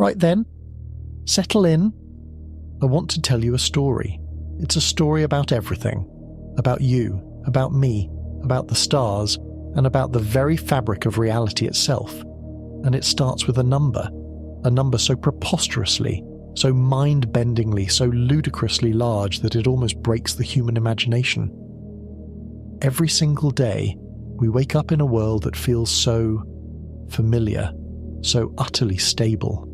Right then, settle in. I want to tell you a story. It's a story about everything. About you, about me, about the stars, and about the very fabric of reality itself. And it starts with a number so preposterously, so mind-bendingly, so ludicrously large that it almost breaks the human imagination. Every single day, we wake up in a world that feels so familiar, so utterly stable.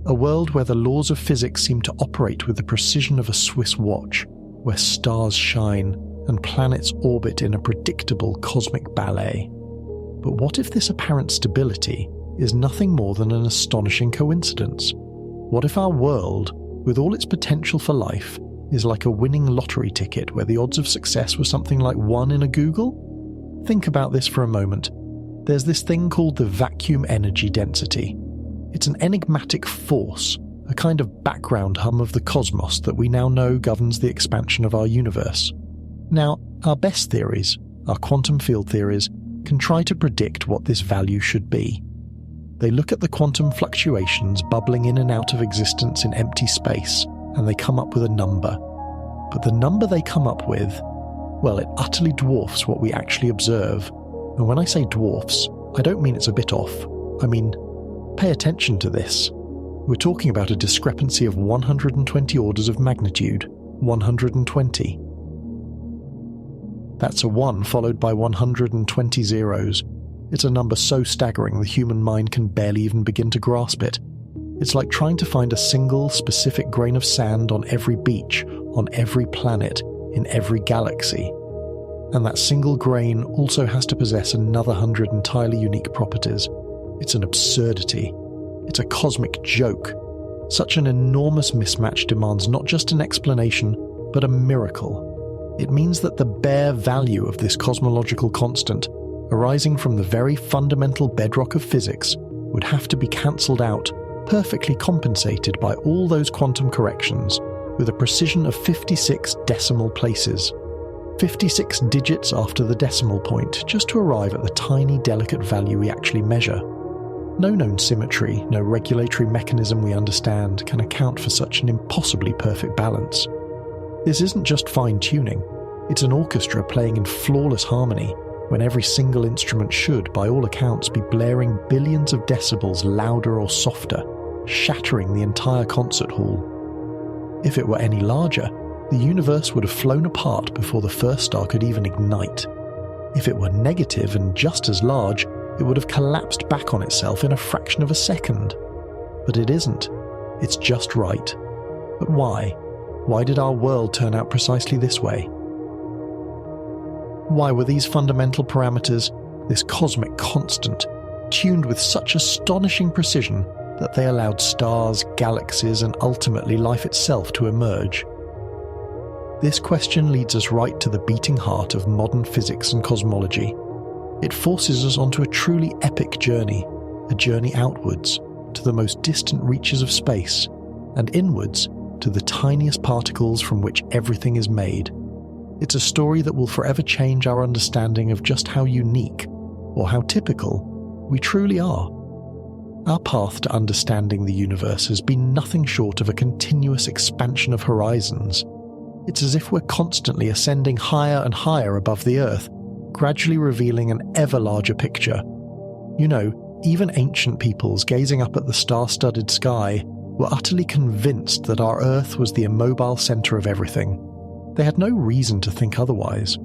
A world where the laws of physics seem to operate with the precision of a Swiss watch, where stars shine and planets orbit in a predictable cosmic ballet. But what if this apparent stability is nothing more than an astonishing coincidence? What if our world, with all its potential for life, is like a winning lottery ticket where the odds of success were something like 1 in a Google? Think about this for a moment. There's this thing called the vacuum energy density. It's an enigmatic force, a kind of background hum of the cosmos that we now know governs the expansion of our universe. Now, our best theories, our quantum field theories, can try to predict what this value should be. They look at the quantum fluctuations bubbling in and out of existence in empty space, and they come up with a number. But the number they come up with, well, it utterly dwarfs what we actually observe. And when I say dwarfs, I don't mean it's a bit off. I mean, pay attention to this. We're talking about a discrepancy of 120 orders of magnitude. 120. That's a 1 followed by 120 zeros. It's a number so staggering the human mind can barely even begin to grasp it. It's like trying to find a single specific grain of sand on every beach, on every planet, in every galaxy. And that single grain also has to possess another 100 entirely unique properties. It's an absurdity. It's a cosmic joke. Such an enormous mismatch demands not just an explanation, but a miracle. It means that the bare value of this cosmological constant, arising from the very fundamental bedrock of physics, would have to be cancelled out, perfectly compensated by all those quantum corrections, with a precision of 56 decimal places. 56 digits after the decimal point, just to arrive at the tiny, delicate value we actually measure. No known symmetry, no regulatory mechanism we understand can account for such an impossibly perfect balance. This isn't just fine-tuning, it's an orchestra playing in flawless harmony, when every single instrument should, by all accounts, be blaring billions of decibels louder or softer, shattering the entire concert hall. If it were any larger, the universe would have flown apart before the first star could even ignite. If it were negative and just as large, it would have collapsed back on itself in a fraction of a second. But it isn't. It's just right. But why? Why did our world turn out precisely this way? Why were these fundamental parameters, this cosmic constant, tuned with such astonishing precision that they allowed stars, galaxies, and ultimately life itself to emerge? This question leads us right to the beating heart of modern physics and cosmology. It forces us onto a truly epic journey, a journey outwards, to the most distant reaches of space, and inwards to the tiniest particles from which everything is made. It's a story that will forever change our understanding of just how unique, or how typical, we truly are. Our path to understanding the universe has been nothing short of a continuous expansion of horizons. It's as if we're constantly ascending higher and higher above the Earth, gradually revealing an ever larger picture. You know, even ancient peoples gazing up at the star-studded sky were utterly convinced that our Earth was the immobile centre of everything. They had no reason to think otherwise.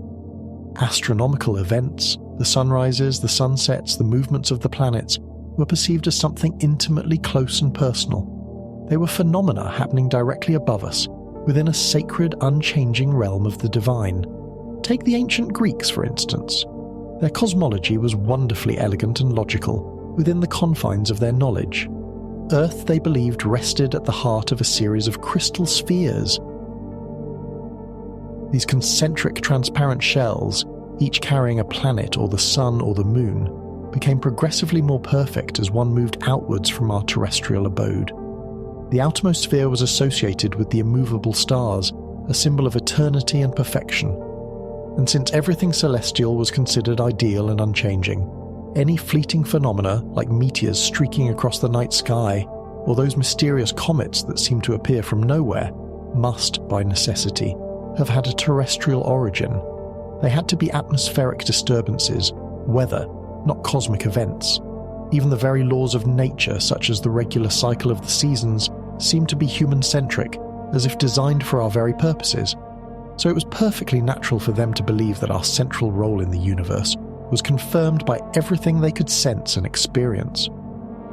Astronomical events, the sunrises, the sunsets, the movements of the planets, were perceived as something intimately close and personal. They were phenomena happening directly above us, within a sacred, unchanging realm of the divine. Take the ancient Greeks, for instance. Their cosmology was wonderfully elegant and logical, within the confines of their knowledge. Earth, they believed, rested at the heart of a series of crystal spheres. These concentric transparent shells, each carrying a planet or the sun or the moon, became progressively more perfect as one moved outwards from our terrestrial abode. The outermost sphere was associated with the immovable stars, a symbol of eternity and perfection. And since everything celestial was considered ideal and unchanging, any fleeting phenomena, like meteors streaking across the night sky, or those mysterious comets that seem to appear from nowhere, must, by necessity, have had a terrestrial origin. They had to be atmospheric disturbances, weather, not cosmic events. Even the very laws of nature, such as the regular cycle of the seasons, seem to be human-centric, as if designed for our very purposes. So it was perfectly natural for them to believe that our central role in the universe was confirmed by everything they could sense and experience.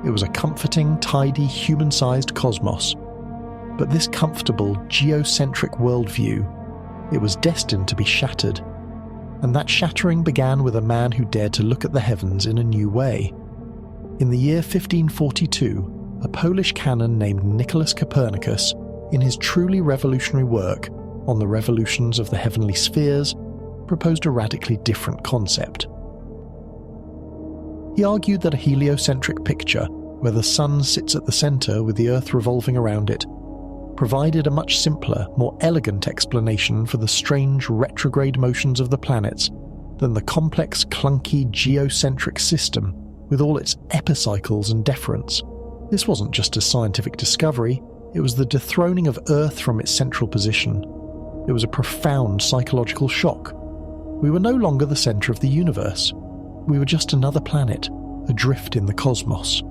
It was a comforting, tidy, human-sized cosmos. But this comfortable, geocentric worldview, it was destined to be shattered. And that shattering began with a man who dared to look at the heavens in a new way. In the year 1542, a Polish canon named Nicholas Copernicus, in his truly revolutionary work on the revolutions of the heavenly spheres, proposed a radically different concept. He argued that a heliocentric picture, where the sun sits at the centre with the Earth revolving around it, provided a much simpler, more elegant explanation for the strange retrograde motions of the planets than the complex, clunky geocentric system with all its epicycles and deferents. This wasn't just a scientific discovery, it was the dethroning of Earth from its central position. It was a profound psychological shock. We were no longer the centre of the universe. We were just another planet, adrift in the cosmos.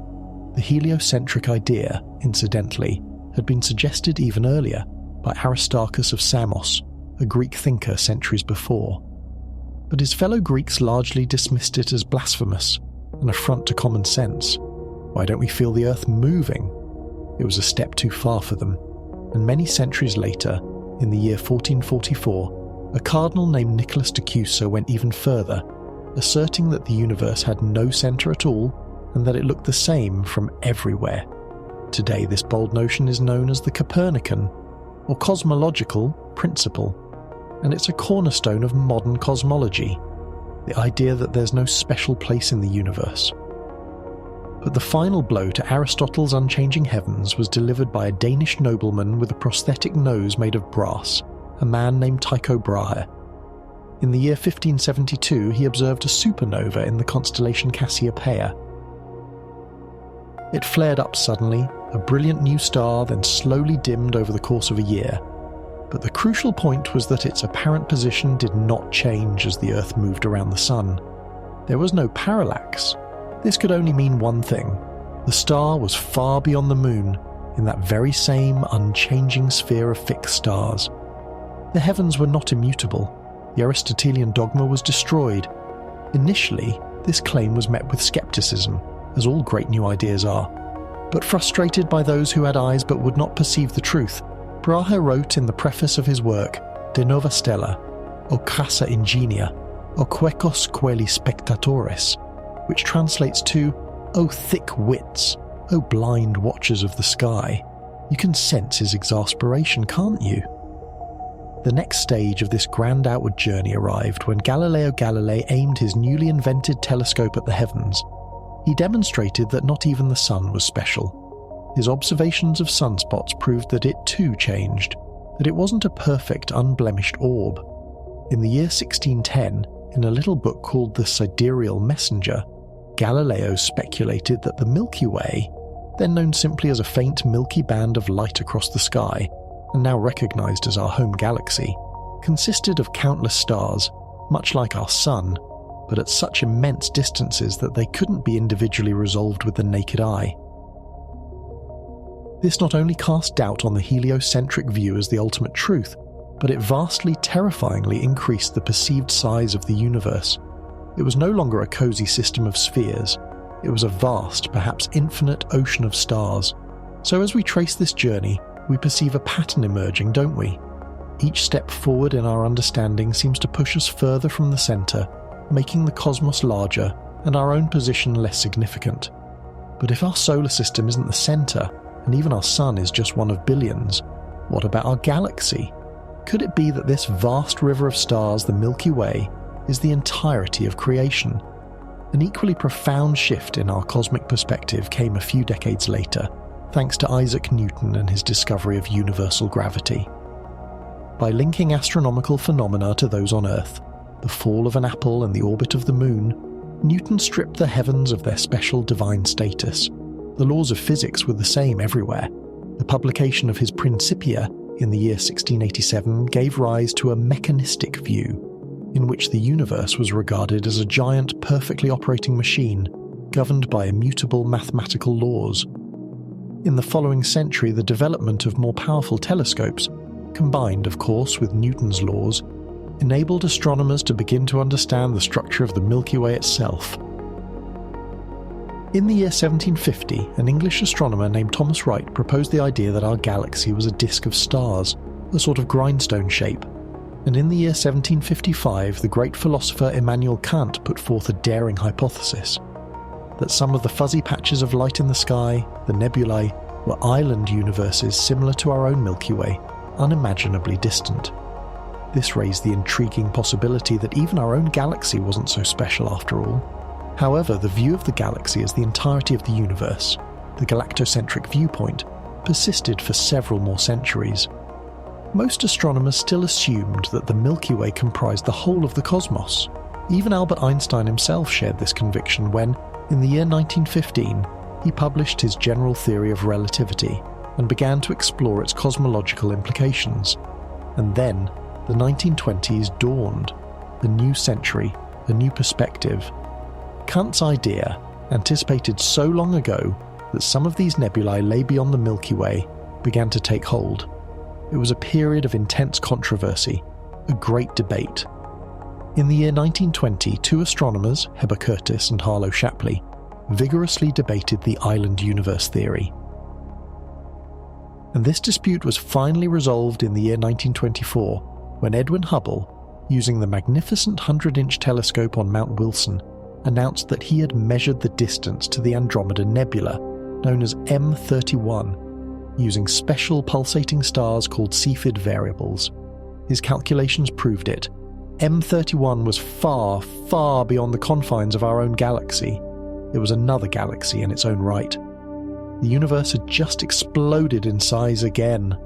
The heliocentric idea, incidentally, had been suggested even earlier by Aristarchus of Samos, a Greek thinker centuries before. But his fellow Greeks largely dismissed it as blasphemous, an affront to common sense. Why don't we feel the Earth moving? It was a step too far for them, and many centuries later, in the year 1444, a cardinal named Nicholas de Cusa went even further, asserting that the universe had no centre at all and that it looked the same from everywhere. Today, this bold notion is known as the Copernican, or cosmological, principle, and it's a cornerstone of modern cosmology, the idea that there's no special place in the universe. But the final blow to Aristotle's unchanging heavens was delivered by a Danish nobleman with a prosthetic nose made of brass, a man named Tycho Brahe. In the year 1572, he observed a supernova in the constellation Cassiopeia. It flared up suddenly, a brilliant new star, then slowly dimmed over the course of a year. But the crucial point was that its apparent position did not change as the Earth moved around the Sun. There was no parallax. This could only mean one thing. The star was far beyond the Moon, in that very same unchanging sphere of fixed stars. The heavens were not immutable. The Aristotelian dogma was destroyed. Initially, this claim was met with skepticism, as all great new ideas are. But frustrated by those who had eyes but would not perceive the truth, Brahe wrote in the preface of his work, De Nova Stella, O Crassa Ingenia, O Quecos Coeli Spectatores, which translates to, O thick wits, O blind watchers of the sky. You can sense his exasperation, can't you? The next stage of this grand outward journey arrived when Galileo Galilei aimed his newly invented telescope at the heavens. He demonstrated that not even the sun was special. His observations of sunspots proved that it too changed, that it wasn't a perfect, unblemished orb. In the year 1610, in a little book called The Sidereal Messenger, Galileo speculated that the Milky Way, then known simply as a faint milky band of light across the sky, and now recognized as our home galaxy, consisted of countless stars, much like our Sun, but at such immense distances that they couldn't be individually resolved with the naked eye. This not only cast doubt on the heliocentric view as the ultimate truth, but it vastly, terrifyingly increased the perceived size of the universe. It was no longer a cozy system of spheres. It was a vast, perhaps infinite ocean of stars. So as we trace this journey, we perceive a pattern emerging, don't we? Each step forward in our understanding seems to push us further from the centre, making the cosmos larger and our own position less significant. But if our solar system isn't the centre, and even our sun is just one of billions, what about our galaxy? Could it be that this vast river of stars, the Milky Way, is the entirety of creation? An equally profound shift in our cosmic perspective came a few decades later, thanks to Isaac Newton and his discovery of universal gravity. By linking astronomical phenomena to those on Earth, the fall of an apple and the orbit of the moon, Newton stripped the heavens of their special divine status. The laws of physics were the same everywhere. The publication of his Principia in the year 1687 gave rise to a mechanistic view, in which the universe was regarded as a giant, perfectly operating machine, governed by immutable mathematical laws. In the following century, the development of more powerful telescopes, combined, of course, with Newton's laws, enabled astronomers to begin to understand the structure of the Milky Way itself. In the year 1750, an English astronomer named Thomas Wright proposed the idea that our galaxy was a disk of stars, a sort of grindstone shape. And in the year 1755, the great philosopher Immanuel Kant put forth a daring hypothesis: that some of the fuzzy patches of light in the sky, the nebulae, were island universes similar to our own Milky Way, unimaginably distant. This raised the intriguing possibility that even our own galaxy wasn't so special after all. However, the view of the galaxy as the entirety of the universe, the galactocentric viewpoint, persisted for several more centuries. Most astronomers still assumed that the Milky Way comprised the whole of the cosmos. Even Albert Einstein himself shared this conviction when, in the year 1915, he published his general theory of relativity and began to explore its cosmological implications. And then, the 1920s dawned. A new century, a new perspective. Kant's idea, anticipated so long ago that some of these nebulae lay beyond the Milky Way, began to take hold. It was a period of intense controversy, a great debate. In the year 1920, two astronomers, Heber Curtis and Harlow Shapley, vigorously debated the island universe theory. And this dispute was finally resolved in the year 1924, when Edwin Hubble, using the magnificent 100-inch telescope on Mount Wilson, announced that he had measured the distance to the Andromeda Nebula, known as M31, using special pulsating stars called Cepheid variables. His calculations proved it. M31 was far, far beyond the confines of our own galaxy. It was another galaxy in its own right. The universe had just exploded in size again.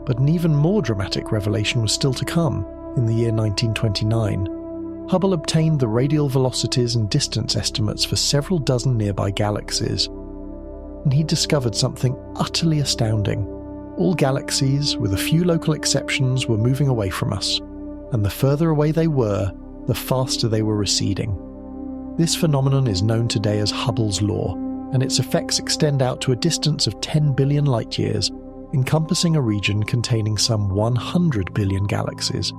But an even more dramatic revelation was still to come in the year 1929. Hubble obtained the radial velocities and distance estimates for several dozen nearby galaxies. And he discovered something utterly astounding. All galaxies, with a few local exceptions, were moving away from us, and the further away they were, the faster they were receding. This phenomenon is known today as Hubble's law, and its effects extend out to a distance of 10 billion light-years, encompassing a region containing some 100 billion galaxies.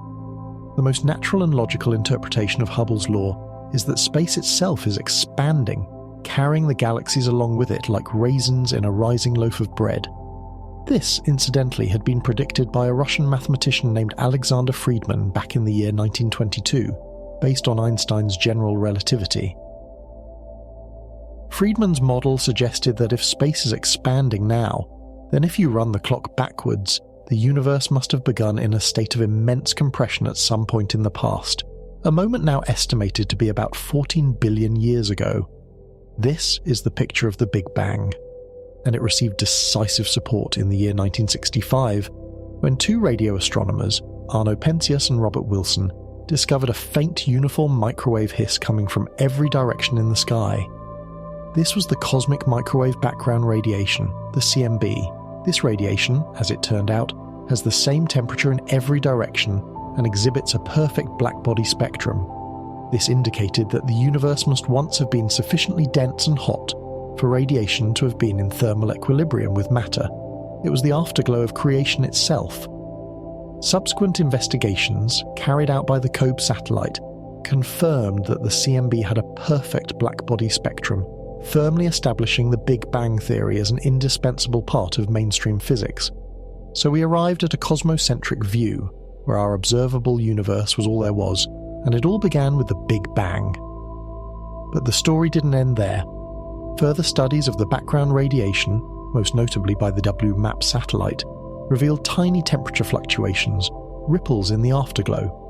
The most natural and logical interpretation of Hubble's law is that space itself is expanding, carrying the galaxies along with it like raisins in a rising loaf of bread. This, incidentally, had been predicted by a Russian mathematician named Alexander Friedmann back in the year 1922, based on Einstein's general relativity. Friedmann's model suggested that if space is expanding now, then if you run the clock backwards, the universe must have begun in a state of immense compression at some point in the past, a moment now estimated to be about 14 billion years ago. This is the picture of the Big Bang, and it received decisive support in the year 1965, when two radio astronomers, Arno Penzias and Robert Wilson, discovered a faint uniform microwave hiss coming from every direction in the sky. This was the cosmic microwave background radiation, the CMB. This radiation, as it turned out, has the same temperature in every direction and exhibits a perfect blackbody spectrum. This indicated that the universe must once have been sufficiently dense and hot for radiation to have been in thermal equilibrium with matter. It was the afterglow of creation itself. Subsequent investigations, carried out by the COBE satellite, confirmed that the CMB had a perfect blackbody spectrum, firmly establishing the Big Bang theory as an indispensable part of mainstream physics. So we arrived at a cosmocentric view, where our observable universe was all there was, and it all began with the Big Bang. But the story didn't end there. Further studies of the background radiation, most notably by the WMAP satellite, revealed tiny temperature fluctuations, ripples in the afterglow.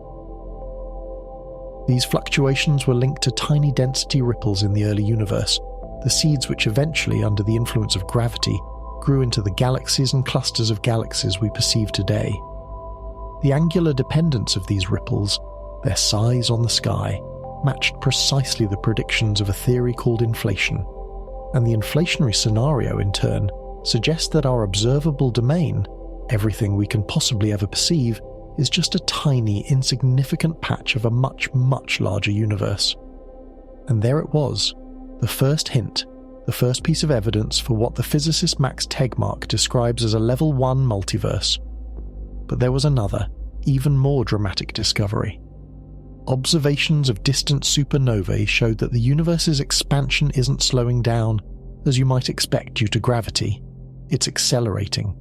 These fluctuations were linked to tiny density ripples in the early universe, the seeds which eventually, under the influence of gravity, grew into the galaxies and clusters of galaxies we perceive today. The angular dependence of these ripples, their size on the sky, matched precisely the predictions of a theory called inflation. and the inflationary scenario, in turn, suggests that our observable domain, everything we can possibly ever perceive, is just a tiny, insignificant patch of a much, much larger universe. And there it was, the first hint, the first piece of evidence for what the physicist Max Tegmark describes as a level 1 multiverse. But there was another, even more dramatic discovery. Observations of distant supernovae showed that the universe's expansion isn't slowing down, as you might expect due to gravity. It's accelerating.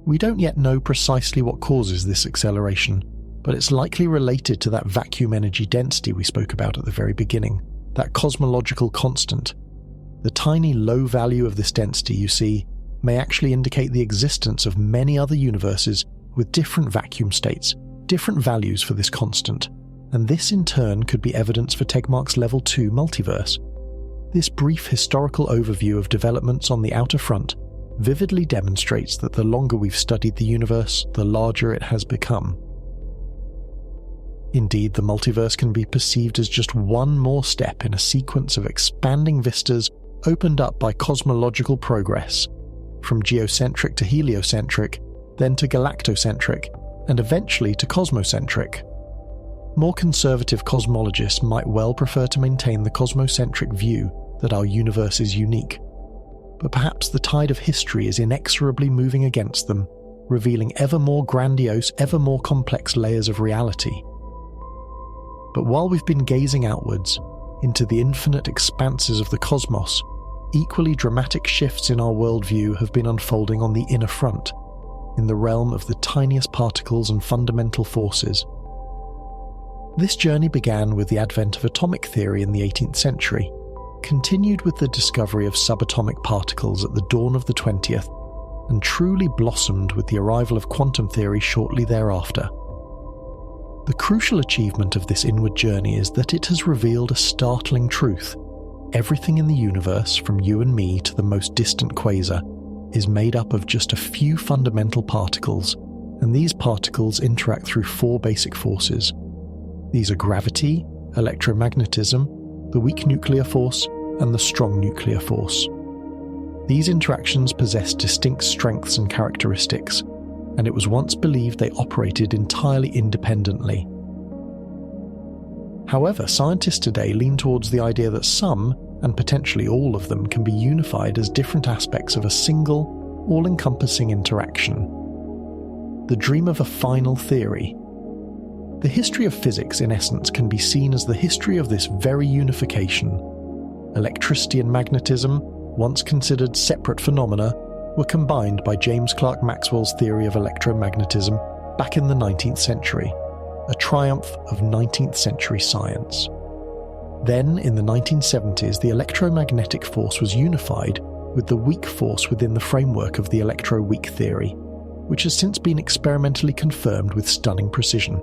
We don't yet know precisely what causes this acceleration, but it's likely related to that vacuum energy density we spoke about at the very beginning, that cosmological constant. The tiny low value of this density, you see, may actually indicate the existence of many other universes with different vacuum states, different values for this constant, and this in turn could be evidence for Tegmark's level 2 multiverse. This brief historical overview of developments on the outer front vividly demonstrates that the longer we've studied the universe, the larger it has become. Indeed, the multiverse can be perceived as just one more step in a sequence of expanding vistas opened up by cosmological progress, from geocentric to heliocentric, then to galactocentric, and eventually to cosmocentric. More conservative cosmologists might well prefer to maintain the cosmocentric view that our universe is unique, but perhaps the tide of history is inexorably moving against them, revealing ever more grandiose, ever more complex layers of reality. But while we've been gazing outwards, into the infinite expanses of the cosmos, equally dramatic shifts in our worldview have been unfolding on the inner front, in the realm of the tiniest particles and fundamental forces. This journey began with the advent of atomic theory in the 18th century, continued with the discovery of subatomic particles at the dawn of the 20th, and truly blossomed with the arrival of quantum theory shortly thereafter. The crucial achievement of this inward journey is that it has revealed a startling truth. Everything in the universe, from you and me to the most distant quasar, is made up of just a few fundamental particles, and these particles interact through 4 basic forces. These are gravity, electromagnetism, the weak nuclear force, and the strong nuclear force. These interactions possess distinct strengths and characteristics, and it was once believed they operated entirely independently. However, scientists today lean towards the idea that some, and potentially all of them, can be unified as different aspects of a single, all-encompassing interaction. The dream of a final theory. The history of physics, in essence, can be seen as the history of this very unification. Electricity and magnetism, once considered separate phenomena, were combined by James Clerk Maxwell's theory of electromagnetism back in the 19th century, a triumph of 19th century science. Then, in the 1970s, the electromagnetic force was unified with the weak force within the framework of the electroweak theory, which has since been experimentally confirmed with stunning precision.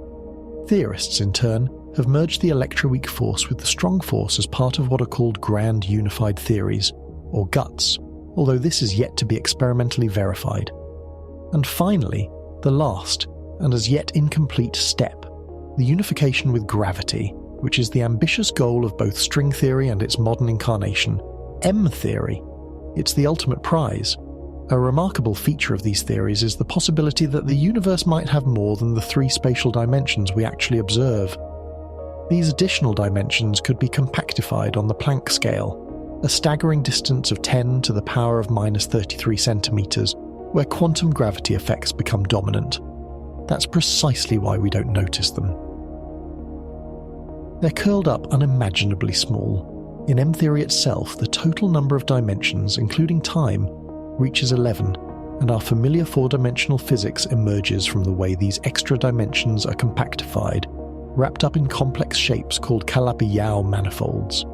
Theorists, in turn, have merged the electroweak force with the strong force as part of what are called grand unified theories, or GUTS, although this is yet to be experimentally verified. And finally, the last, and as yet incomplete step, the unification with gravity, which is the ambitious goal of both string theory and its modern incarnation, M-theory. It's the ultimate prize. A remarkable feature of these theories is the possibility that the universe might have more than the 3 spatial dimensions we actually observe. These additional dimensions could be compactified on the Planck scale, a staggering distance of 10 to the power of minus 33 centimeters, where quantum gravity effects become dominant. That's precisely why we don't notice them. They're curled up unimaginably small. In M-theory itself, the total number of dimensions, including time, reaches 11, and our familiar 4-dimensional physics emerges from the way these extra dimensions are compactified, wrapped up in complex shapes called Calabi-Yau manifolds.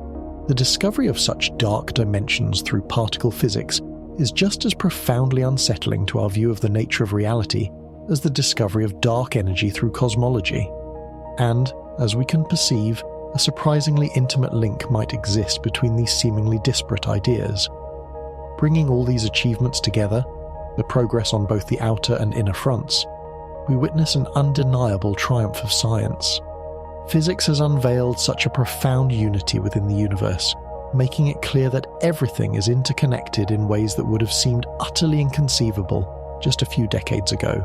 The discovery of such dark dimensions through particle physics is just as profoundly unsettling to our view of the nature of reality as the discovery of dark energy through cosmology. And, as we can perceive, a surprisingly intimate link might exist between these seemingly disparate ideas. Bringing all these achievements together, the progress on both the outer and inner fronts, we witness an undeniable triumph of science. Physics has unveiled such a profound unity within the universe, making it clear that everything is interconnected in ways that would have seemed utterly inconceivable just a few decades ago.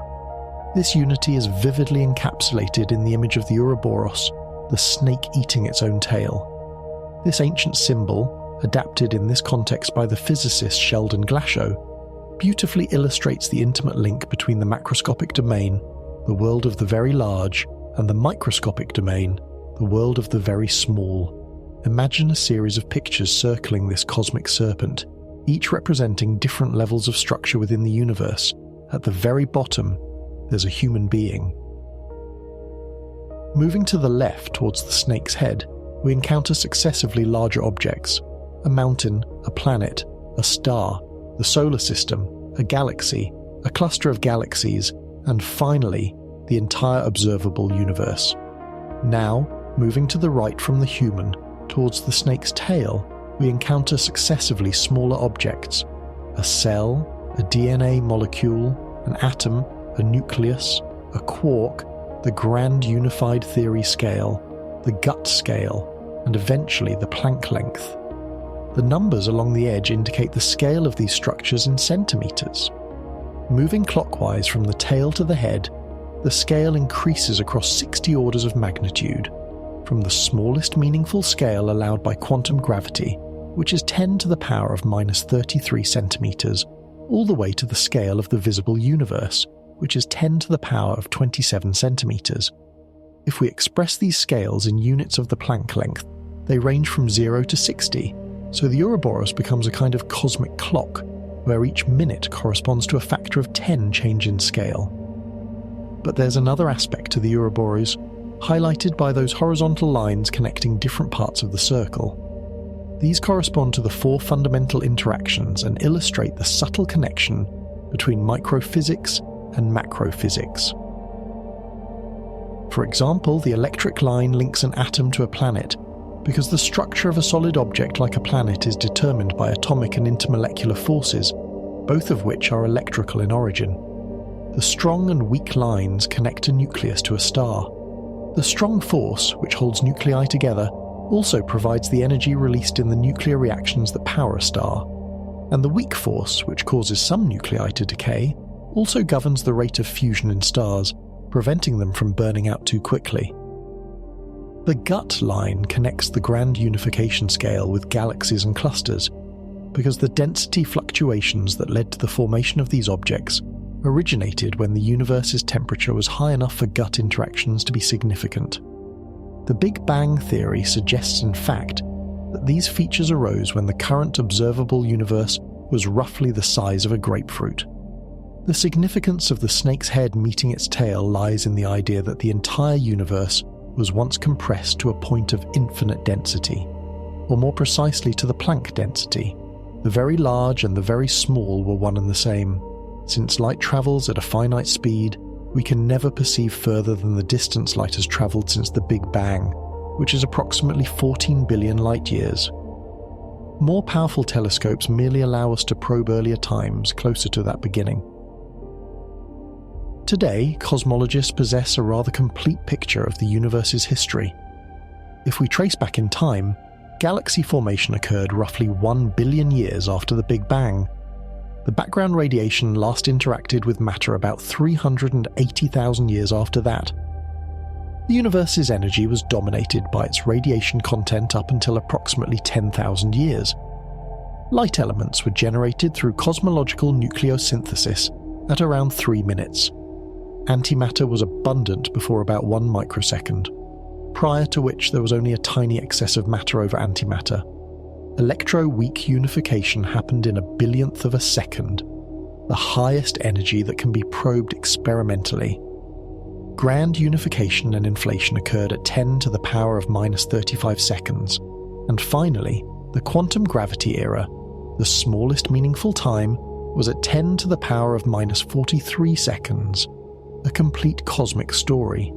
This unity is vividly encapsulated in the image of the Ouroboros, the snake eating its own tail. This ancient symbol, adapted in this context by the physicist Sheldon Glashow, beautifully illustrates the intimate link between the macroscopic domain, the world of the very large, and the microscopic domain, the world of the very small. Imagine a series of pictures circling this cosmic serpent, each representing different levels of structure within the universe. At the very bottom, there's a human being. Moving to the left towards the snake's head, we encounter successively larger objects: a mountain, a planet, a star, the solar system, a galaxy, a cluster of galaxies, and finally, the entire observable universe. Now, moving to the right from the human, towards the snake's tail, we encounter successively smaller objects: a cell, a DNA molecule, an atom, a nucleus, a quark, the grand unified theory scale, the gut scale, and eventually the Planck length. The numbers along the edge indicate the scale of these structures in centimeters. Moving clockwise from the tail to the head, the scale increases across 60 orders of magnitude, from the smallest meaningful scale allowed by quantum gravity, which is 10 to the power of minus 33 centimeters, all the way to the scale of the visible universe, which is 10 to the power of 27 centimeters. If we express these scales in units of the Planck length, they range from 0 to 60, so the Ouroboros becomes a kind of cosmic clock, where each minute corresponds to a factor of 10 change in scale. But there's another aspect to the Ouroboros, highlighted by those horizontal lines connecting different parts of the circle. These correspond to the 4 fundamental interactions and illustrate the subtle connection between microphysics and macrophysics. For example, the electric line links an atom to a planet because the structure of a solid object like a planet is determined by atomic and intermolecular forces, both of which are electrical in origin. The strong and weak lines connect a nucleus to a star. The strong force, which holds nuclei together, also provides the energy released in the nuclear reactions that power a star. And the weak force, which causes some nuclei to decay, also governs the rate of fusion in stars, preventing them from burning out too quickly. The gut line connects the grand unification scale with galaxies and clusters, because the density fluctuations that led to the formation of these objects originated when the universe's temperature was high enough for gut interactions to be significant. The Big Bang theory suggests, in fact, that these features arose when the current observable universe was roughly the size of a grapefruit. The significance of the snake's head meeting its tail lies in the idea that the entire universe was once compressed to a point of infinite density, or more precisely to the Planck density. The very large and the very small were one and the same. Since light travels at a finite speed, we can never perceive further than the distance light has travelled since the Big Bang, which is approximately 14 billion light-years. More powerful telescopes merely allow us to probe earlier times closer to that beginning. Today, cosmologists possess a rather complete picture of the universe's history. If we trace back in time, galaxy formation occurred roughly 1 billion years after the Big Bang. The background radiation last interacted with matter about 380,000 years after that. The universe's energy was dominated by its radiation content up until approximately 10,000 years. Light elements were generated through cosmological nucleosynthesis at around 3 minutes. Antimatter was abundant before about 1 microsecond, prior to which there was only a tiny excess of matter over antimatter. Electroweak unification happened in a billionth of a second, the highest energy that can be probed experimentally. Grand unification and inflation occurred at 10 to the power of minus 35 seconds. And finally, the quantum gravity era, the smallest meaningful time, was at 10 to the power of minus 43 seconds. A complete cosmic story.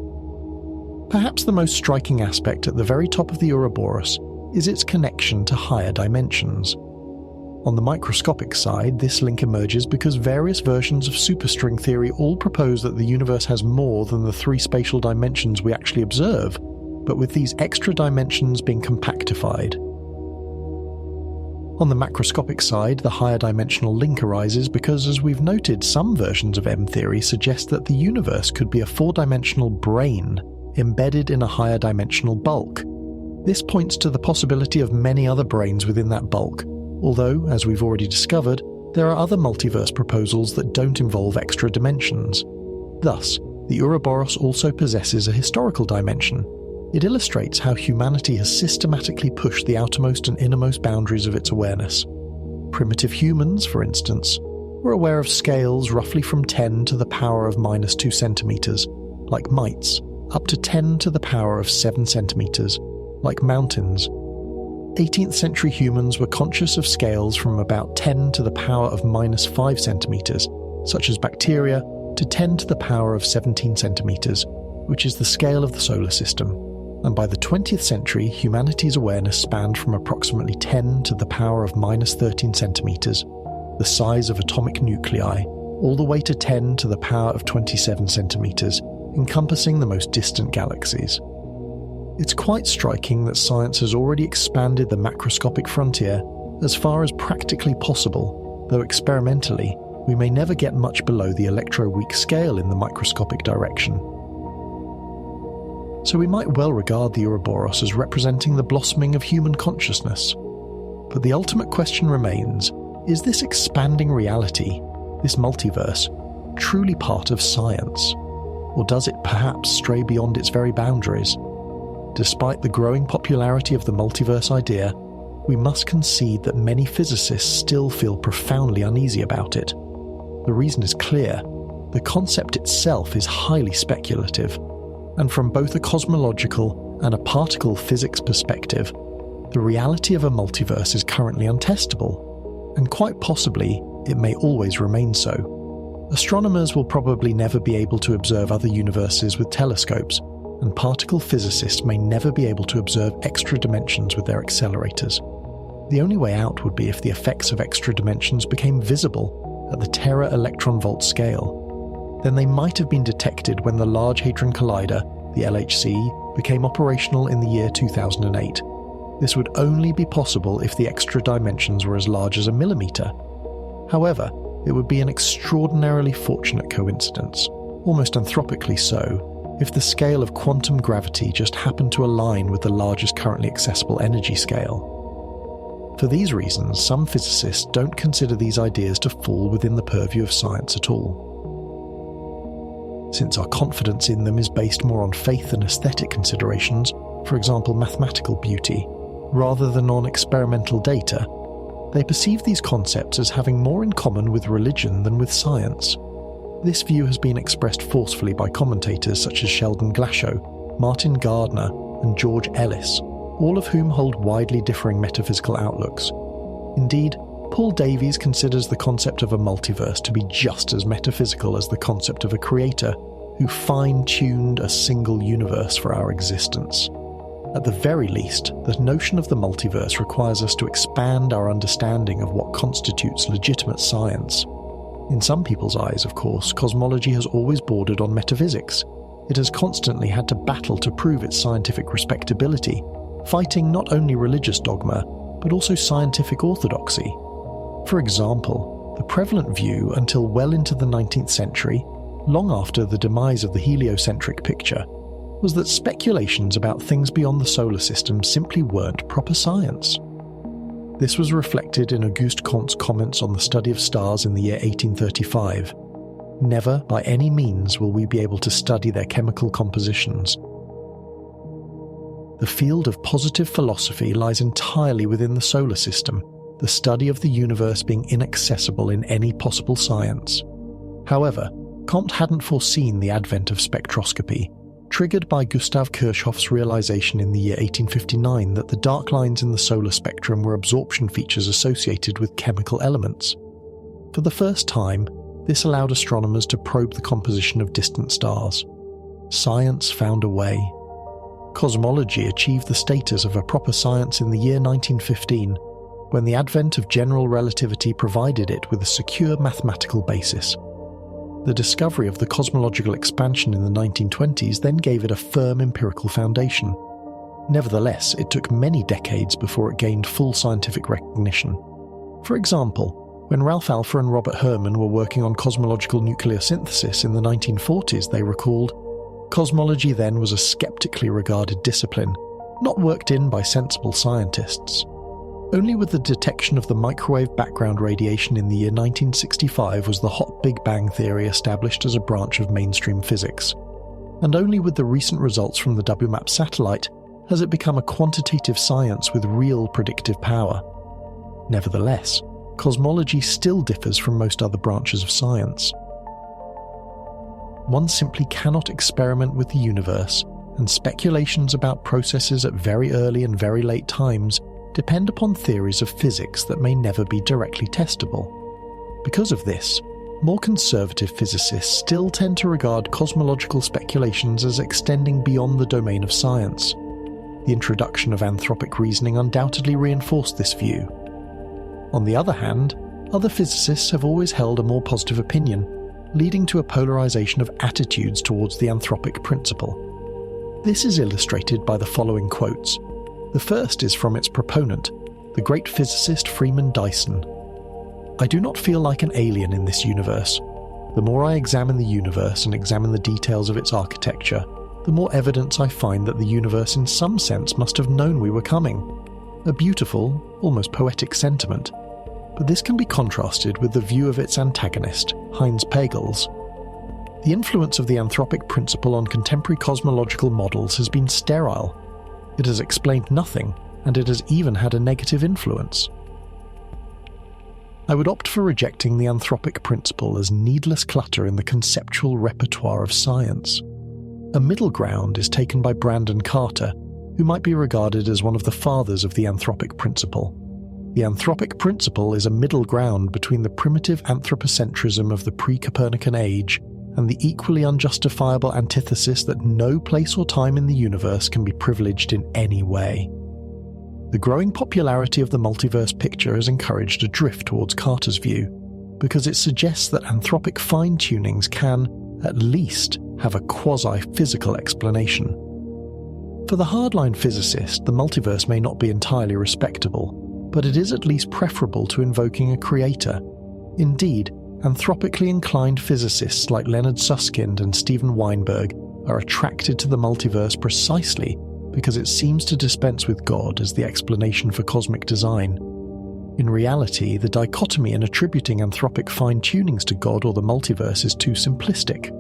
Perhaps the most striking aspect at the very top of the Ouroboros is its connection to higher dimensions. On the microscopic side, this link emerges because various versions of superstring theory all propose that the universe has more than the 3 spatial dimensions we actually observe, but with these extra dimensions being compactified. On the macroscopic side, the higher dimensional link arises because, as we've noted, some versions of M-theory suggest that the universe could be a four-dimensional brane embedded in a higher dimensional bulk. This points to the possibility of many other branes within that bulk, although, as we've already discovered, there are other multiverse proposals that don't involve extra dimensions. Thus, the Ouroboros also possesses a historical dimension. It illustrates how humanity has systematically pushed the outermost and innermost boundaries of its awareness. Primitive humans, for instance, were aware of scales roughly from 10 to the power of -2 centimeters, like mites, up to 10 to the power of 7 centimeters, like mountains. 18th century humans were conscious of scales from about 10 to the power of -5 centimeters, such as bacteria, to 10 to the power of 17 centimeters, which is the scale of the solar system. And by the 20th century, humanity's awareness spanned from approximately 10 to the power of -13 centimeters, the size of atomic nuclei, all the way to 10 to the power of 27 centimeters, encompassing the most distant galaxies. It's quite striking that science has already expanded the macroscopic frontier as far as practically possible, though experimentally, we may never get much below the electroweak scale in the microscopic direction. So we might well regard the Ouroboros as representing the blossoming of human consciousness. But the ultimate question remains, is this expanding reality, this multiverse, truly part of science? Or does it perhaps stray beyond its very boundaries? Despite the growing popularity of the multiverse idea, we must concede that many physicists still feel profoundly uneasy about it. The reason is clear. The concept itself is highly speculative, and from both a cosmological and a particle physics perspective, the reality of a multiverse is currently untestable, and quite possibly it may always remain so. Astronomers will probably never be able to observe other universes with telescopes, and particle physicists may never be able to observe extra dimensions with their accelerators. The only way out would be if the effects of extra dimensions became visible at the tera-electron-volt scale. Then they might have been detected when the Large Hadron Collider, the LHC, became operational in the year 2008. This would only be possible if the extra dimensions were as large as a millimeter. However, it would be an extraordinarily fortunate coincidence, almost anthropically so, if the scale of quantum gravity just happened to align with the largest currently accessible energy scale. For these reasons, some physicists don't consider these ideas to fall within the purview of science at all. Since our confidence in them is based more on faith and aesthetic considerations, for example mathematical beauty, rather than on experimental data, they perceive these concepts as having more in common with religion than with science. This view has been expressed forcefully by commentators such as Sheldon Glashow, Martin Gardner, and George Ellis, all of whom hold widely differing metaphysical outlooks. Indeed, Paul Davies considers the concept of a multiverse to be just as metaphysical as the concept of a creator who fine-tuned a single universe for our existence. At the very least, the notion of the multiverse requires us to expand our understanding of what constitutes legitimate science. In some people's eyes, of course, cosmology has always bordered on metaphysics. It has constantly had to battle to prove its scientific respectability, fighting not only religious dogma, but also scientific orthodoxy. For example, the prevalent view until well into the 19th century, long after the demise of the heliocentric picture, was that speculations about things beyond the solar system simply weren't proper science. This was reflected in Auguste Comte's comments on the study of stars in the year 1835. Never, by any means, will we be able to study their chemical compositions. The field of positive philosophy lies entirely within the solar system, the study of the universe being inaccessible in any possible science. However, Comte hadn't foreseen the advent of spectroscopy, triggered by Gustav Kirchhoff's realization in the year 1859 that the dark lines in the solar spectrum were absorption features associated with chemical elements. For the first time, this allowed astronomers to probe the composition of distant stars. Science found a way. Cosmology achieved the status of a proper science in the year 1915, when the advent of general relativity provided it with a secure mathematical basis. The discovery of the cosmological expansion in the 1920s then gave it a firm empirical foundation. Nevertheless, it took many decades before it gained full scientific recognition. For example, when Ralph Alpha and Robert Herman were working on cosmological nucleosynthesis in the 1940s, they recalled, cosmology then was a skeptically regarded discipline, not worked in by sensible scientists. Only with the detection of the microwave background radiation in the year 1965 was the hot Big Bang theory established as a branch of mainstream physics. And only with the recent results from the WMAP satellite has it become a quantitative science with real predictive power. Nevertheless, cosmology still differs from most other branches of science. One simply cannot experiment with the universe, and speculations about processes at very early and very late times depend upon theories of physics that may never be directly testable. Because of this, more conservative physicists still tend to regard cosmological speculations as extending beyond the domain of science. The introduction of anthropic reasoning undoubtedly reinforced this view. On the other hand, other physicists have always held a more positive opinion, leading to a polarization of attitudes towards the anthropic principle. This is illustrated by the following quotes. The first is from its proponent, the great physicist Freeman Dyson. I do not feel like an alien in this universe. The more I examine the universe and examine the details of its architecture, the more evidence I find that the universe in some sense must have known we were coming. A beautiful, almost poetic sentiment. But this can be contrasted with the view of its antagonist, Heinz Pagels. The influence of the anthropic principle on contemporary cosmological models has been sterile. It has explained nothing, and it has even had a negative influence. I would opt for rejecting the anthropic principle as needless clutter in the conceptual repertoire of science. A middle ground is taken by Brandon Carter, who might be regarded as one of the fathers of the anthropic principle. The anthropic principle is a middle ground between the primitive anthropocentrism of the pre-Copernican age and the equally unjustifiable antithesis that no place or time in the universe can be privileged in any way. The growing popularity of the multiverse picture has encouraged a drift towards Carter's view, because it suggests that anthropic fine-tunings can, at least, have a quasi-physical explanation. For the hardline physicist, the multiverse may not be entirely respectable, but it is at least preferable to invoking a creator. Indeed, anthropically inclined physicists like Leonard Susskind and Steven Weinberg are attracted to the multiverse precisely because it seems to dispense with God as the explanation for cosmic design. In reality, the dichotomy in attributing anthropic fine-tunings to God or the multiverse is too simplistic.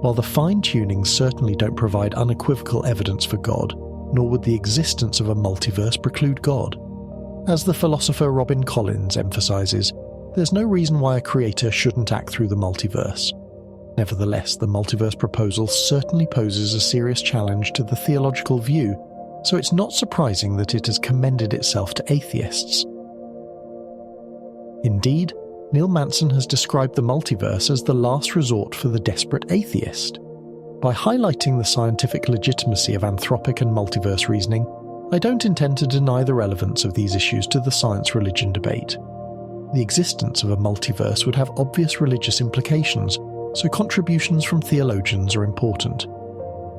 While the fine-tunings certainly don't provide unequivocal evidence for God, nor would the existence of a multiverse preclude God. As the philosopher Robin Collins emphasizes, there's no reason why a creator shouldn't act through the multiverse. Nevertheless, the multiverse proposal certainly poses a serious challenge to the theological view, so it's not surprising that it has commended itself to atheists. Indeed, Neil Manson has described the multiverse as the last resort for the desperate atheist. By highlighting the scientific legitimacy of anthropic and multiverse reasoning, I don't intend to deny the relevance of these issues to the science-religion debate. The existence of a multiverse would have obvious religious implications, so contributions from theologians are important.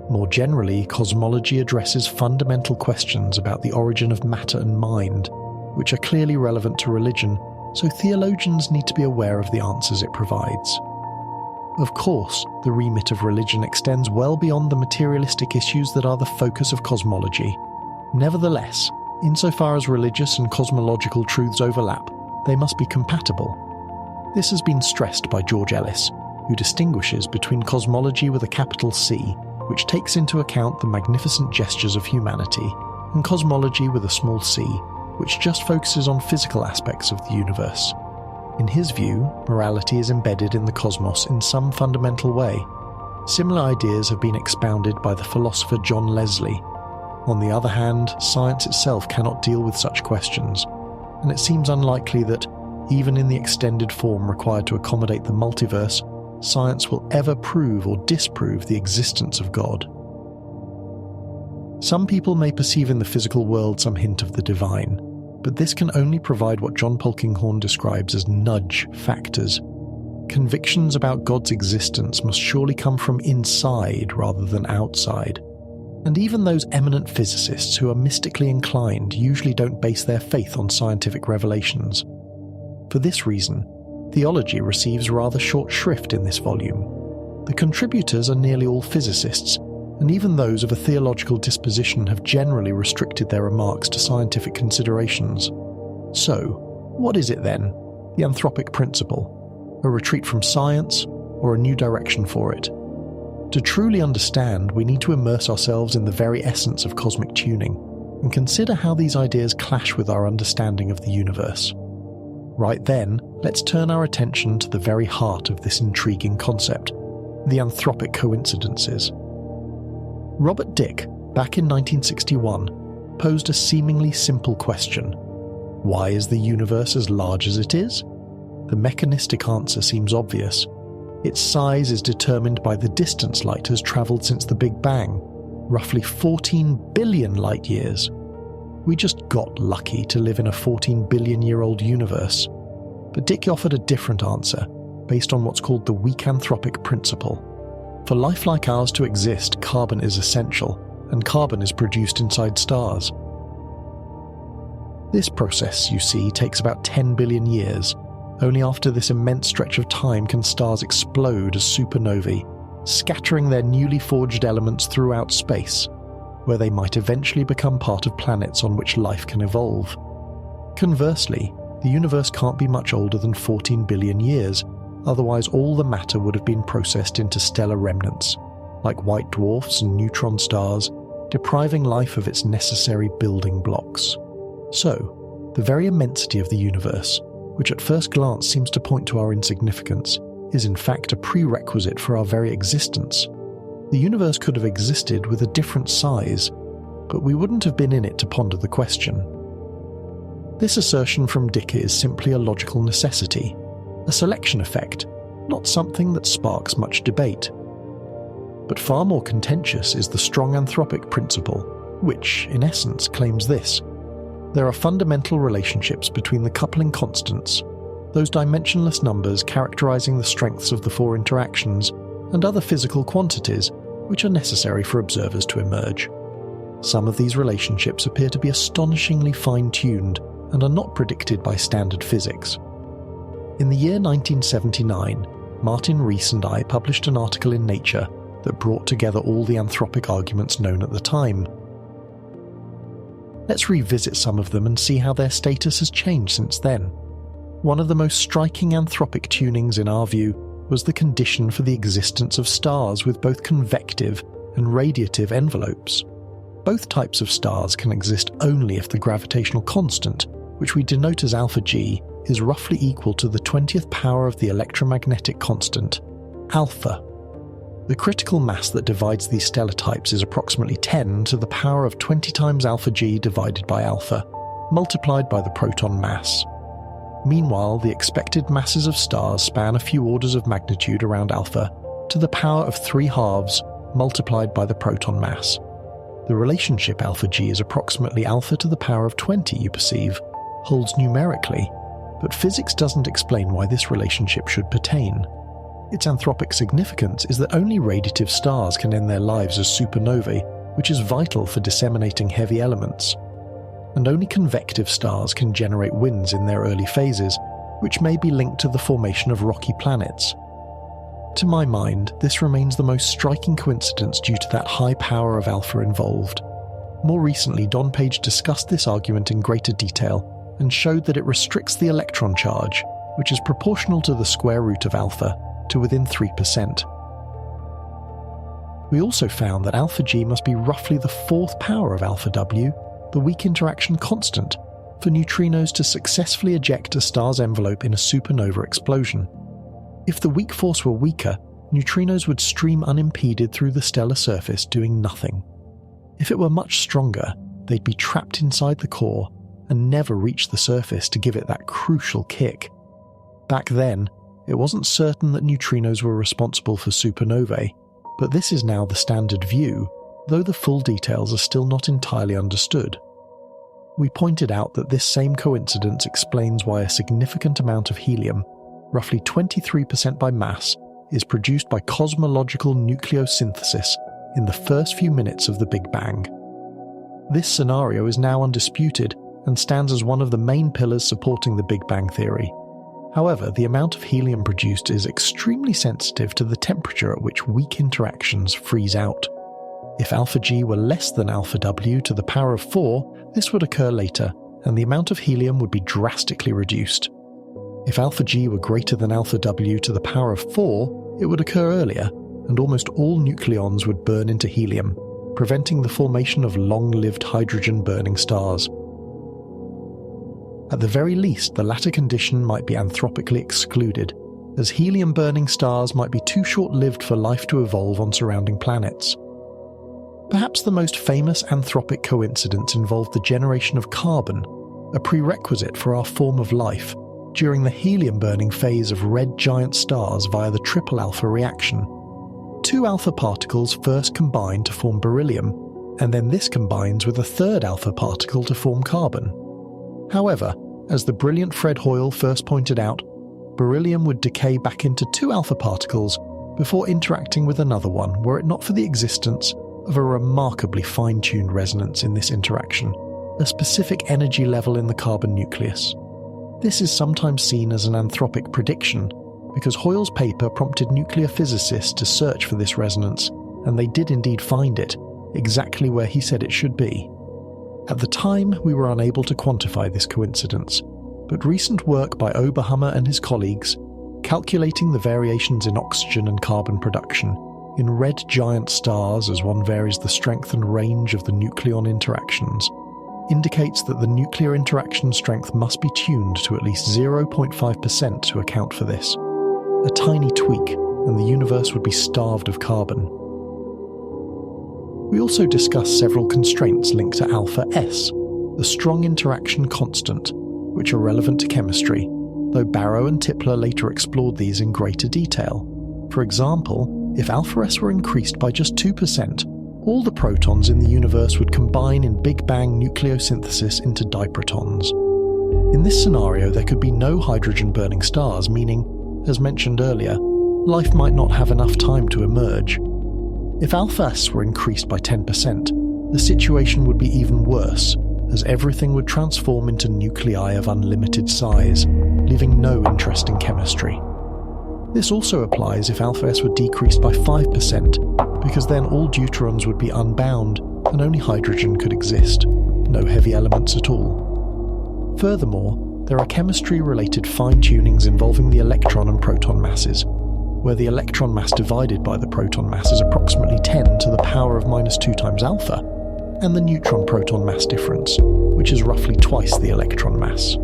More generally, cosmology addresses fundamental questions about the origin of matter and mind, which are clearly relevant to religion, so theologians need to be aware of the answers it provides. Of course, the remit of religion extends well beyond the materialistic issues that are the focus of cosmology. Nevertheless, insofar as religious and cosmological truths overlap, they must be compatible. This has been stressed by George Ellis, who distinguishes between cosmology with a capital C, which takes into account the magnificent gestures of humanity, and cosmology with a small c, which just focuses on physical aspects of the universe. In his view, morality is embedded in the cosmos in some fundamental way. Similar ideas have been expounded by the philosopher John Leslie. On the other hand, science itself cannot deal with such questions, and it seems unlikely that, even in the extended form required to accommodate the multiverse, science will ever prove or disprove the existence of God. Some people may perceive in the physical world some hint of the divine, but this can only provide what John Polkinghorne describes as nudge factors. Convictions about God's existence must surely come from inside rather than outside. And even those eminent physicists who are mystically inclined usually don't base their faith on scientific revelations. For this reason, theology receives rather short shrift in this volume. The contributors are nearly all physicists, and even those of a theological disposition have generally restricted their remarks to scientific considerations. So, what is it then? The Anthropic principle? A retreat from science, or a new direction for it? To truly understand, we need to immerse ourselves in the very essence of cosmic tuning, and consider how these ideas clash with our understanding of the universe. Right then, let's turn our attention to the very heart of this intriguing concept, the anthropic coincidences. Robert Dicke, back in 1961, posed a seemingly simple question. Why is the universe as large as it is? The mechanistic answer seems obvious. Its size is determined by the distance light has travelled since the Big Bang, roughly 14 billion light-years. We just got lucky to live in a 14 billion-year-old universe. But Dicke offered a different answer, based on what's called the weak anthropic principle. For life like ours to exist, carbon is essential, and carbon is produced inside stars. This process, you see, takes about 10 billion years. Only after this immense stretch of time can stars explode as supernovae, scattering their newly forged elements throughout space, where they might eventually become part of planets on which life can evolve. Conversely, the universe can't be much older than 14 billion years, otherwise all the matter would have been processed into stellar remnants, like white dwarfs and neutron stars, depriving life of its necessary building blocks. So, the very immensity of the universe, which at first glance seems to point to our insignificance, is in fact a prerequisite for our very existence. The universe could have existed with a different size, but we wouldn't have been in it to ponder the question. This assertion from Dicke is simply a logical necessity, a selection effect, not something that sparks much debate. But far more contentious is the strong anthropic principle, which, in essence, claims this. There are fundamental relationships between the coupling constants, those dimensionless numbers characterizing the strengths of the four interactions, and other physical quantities which are necessary for observers to emerge. Some of these relationships appear to be astonishingly fine-tuned and are not predicted by standard physics. In the year 1979, Martin Rees and I published an article in Nature that brought together all the anthropic arguments known at the time. Let's revisit some of them and see how their status has changed since then. One of the most striking anthropic tunings in our view was the condition for the existence of stars with both convective and radiative envelopes. Both types of stars can exist only if the gravitational constant, which we denote as alpha G, is roughly equal to the 20th power of the electromagnetic constant, alpha. The critical mass that divides these stellar types is approximately 10 to the power of 20 times alpha G divided by alpha, multiplied by the proton mass. Meanwhile, the expected masses of stars span a few orders of magnitude around alpha to the power of 3/2 multiplied by the proton mass. The relationship alpha G is approximately alpha to the power of 20, you perceive, holds numerically, but physics doesn't explain why this relationship should pertain. Its anthropic significance is that only radiative stars can end their lives as supernovae, which is vital for disseminating heavy elements. And only convective stars can generate winds in their early phases, which may be linked to the formation of rocky planets. To my mind, this remains the most striking coincidence due to that high power of alpha involved. More recently, Don Page discussed this argument in greater detail and showed that it restricts the electron charge, which is proportional to the square root of alpha, to within 3%. We also found that alpha G must be roughly the 4th power of alpha W, the weak interaction constant, for neutrinos to successfully eject a star's envelope in a supernova explosion. If the weak force were weaker, neutrinos would stream unimpeded through the stellar surface doing nothing. If it were much stronger, they'd be trapped inside the core and never reach the surface to give it that crucial kick. Back then, it wasn't certain that neutrinos were responsible for supernovae, but this is now the standard view, though the full details are still not entirely understood. We pointed out that this same coincidence explains why a significant amount of helium, roughly 23% by mass, is produced by cosmological nucleosynthesis in the first few minutes of the Big Bang. This scenario is now undisputed and stands as one of the main pillars supporting the Big Bang theory. However, the amount of helium produced is extremely sensitive to the temperature at which weak interactions freeze out. If alpha G were less than alpha W to the power of 4, this would occur later, and the amount of helium would be drastically reduced. If alpha G were greater than alpha W to the power of 4, it would occur earlier, and almost all nucleons would burn into helium, preventing the formation of long-lived hydrogen-burning stars. At the very least, the latter condition might be anthropically excluded, as helium-burning stars might be too short-lived for life to evolve on surrounding planets. Perhaps the most famous anthropic coincidence involved the generation of carbon, a prerequisite for our form of life, during the helium-burning phase of red giant stars via the triple alpha reaction. Two alpha particles first combine to form beryllium, and then this combines with a third alpha particle to form carbon. However, as the brilliant Fred Hoyle first pointed out, beryllium would decay back into two alpha particles before interacting with another one were it not for the existence of a remarkably fine-tuned resonance in this interaction, a specific energy level in the carbon nucleus. This is sometimes seen as an anthropic prediction, because Hoyle's paper prompted nuclear physicists to search for this resonance, and they did indeed find it, exactly where he said it should be. At the time, we were unable to quantify this coincidence, but recent work by Oberhammer and his colleagues, calculating the variations in oxygen and carbon production in red giant stars as one varies the strength and range of the nucleon interactions, indicates that the nuclear interaction strength must be tuned to at least 0.5% to account for this. A tiny tweak, and the universe would be starved of carbon. We also discussed several constraints linked to alpha S, the strong interaction constant, which are relevant to chemistry, though Barrow and Tipler later explored these in greater detail. For example, if alpha S were increased by just 2%, all the protons in the universe would combine in Big Bang nucleosynthesis into diprotons. In this scenario, there could be no hydrogen-burning stars, meaning, as mentioned earlier, life might not have enough time to emerge. If alpha S were increased by 10%, the situation would be even worse, as everything would transform into nuclei of unlimited size, leaving no interesting chemistry. This also applies if alpha S were decreased by 5%, because then all deuterons would be unbound and only hydrogen could exist, no heavy elements at all. Furthermore, there are chemistry-related fine-tunings involving the electron and proton masses, where the electron mass divided by the proton mass is approximately 10 to the power of minus 2 times alpha, and the neutron-proton mass difference, which is roughly twice the electron mass.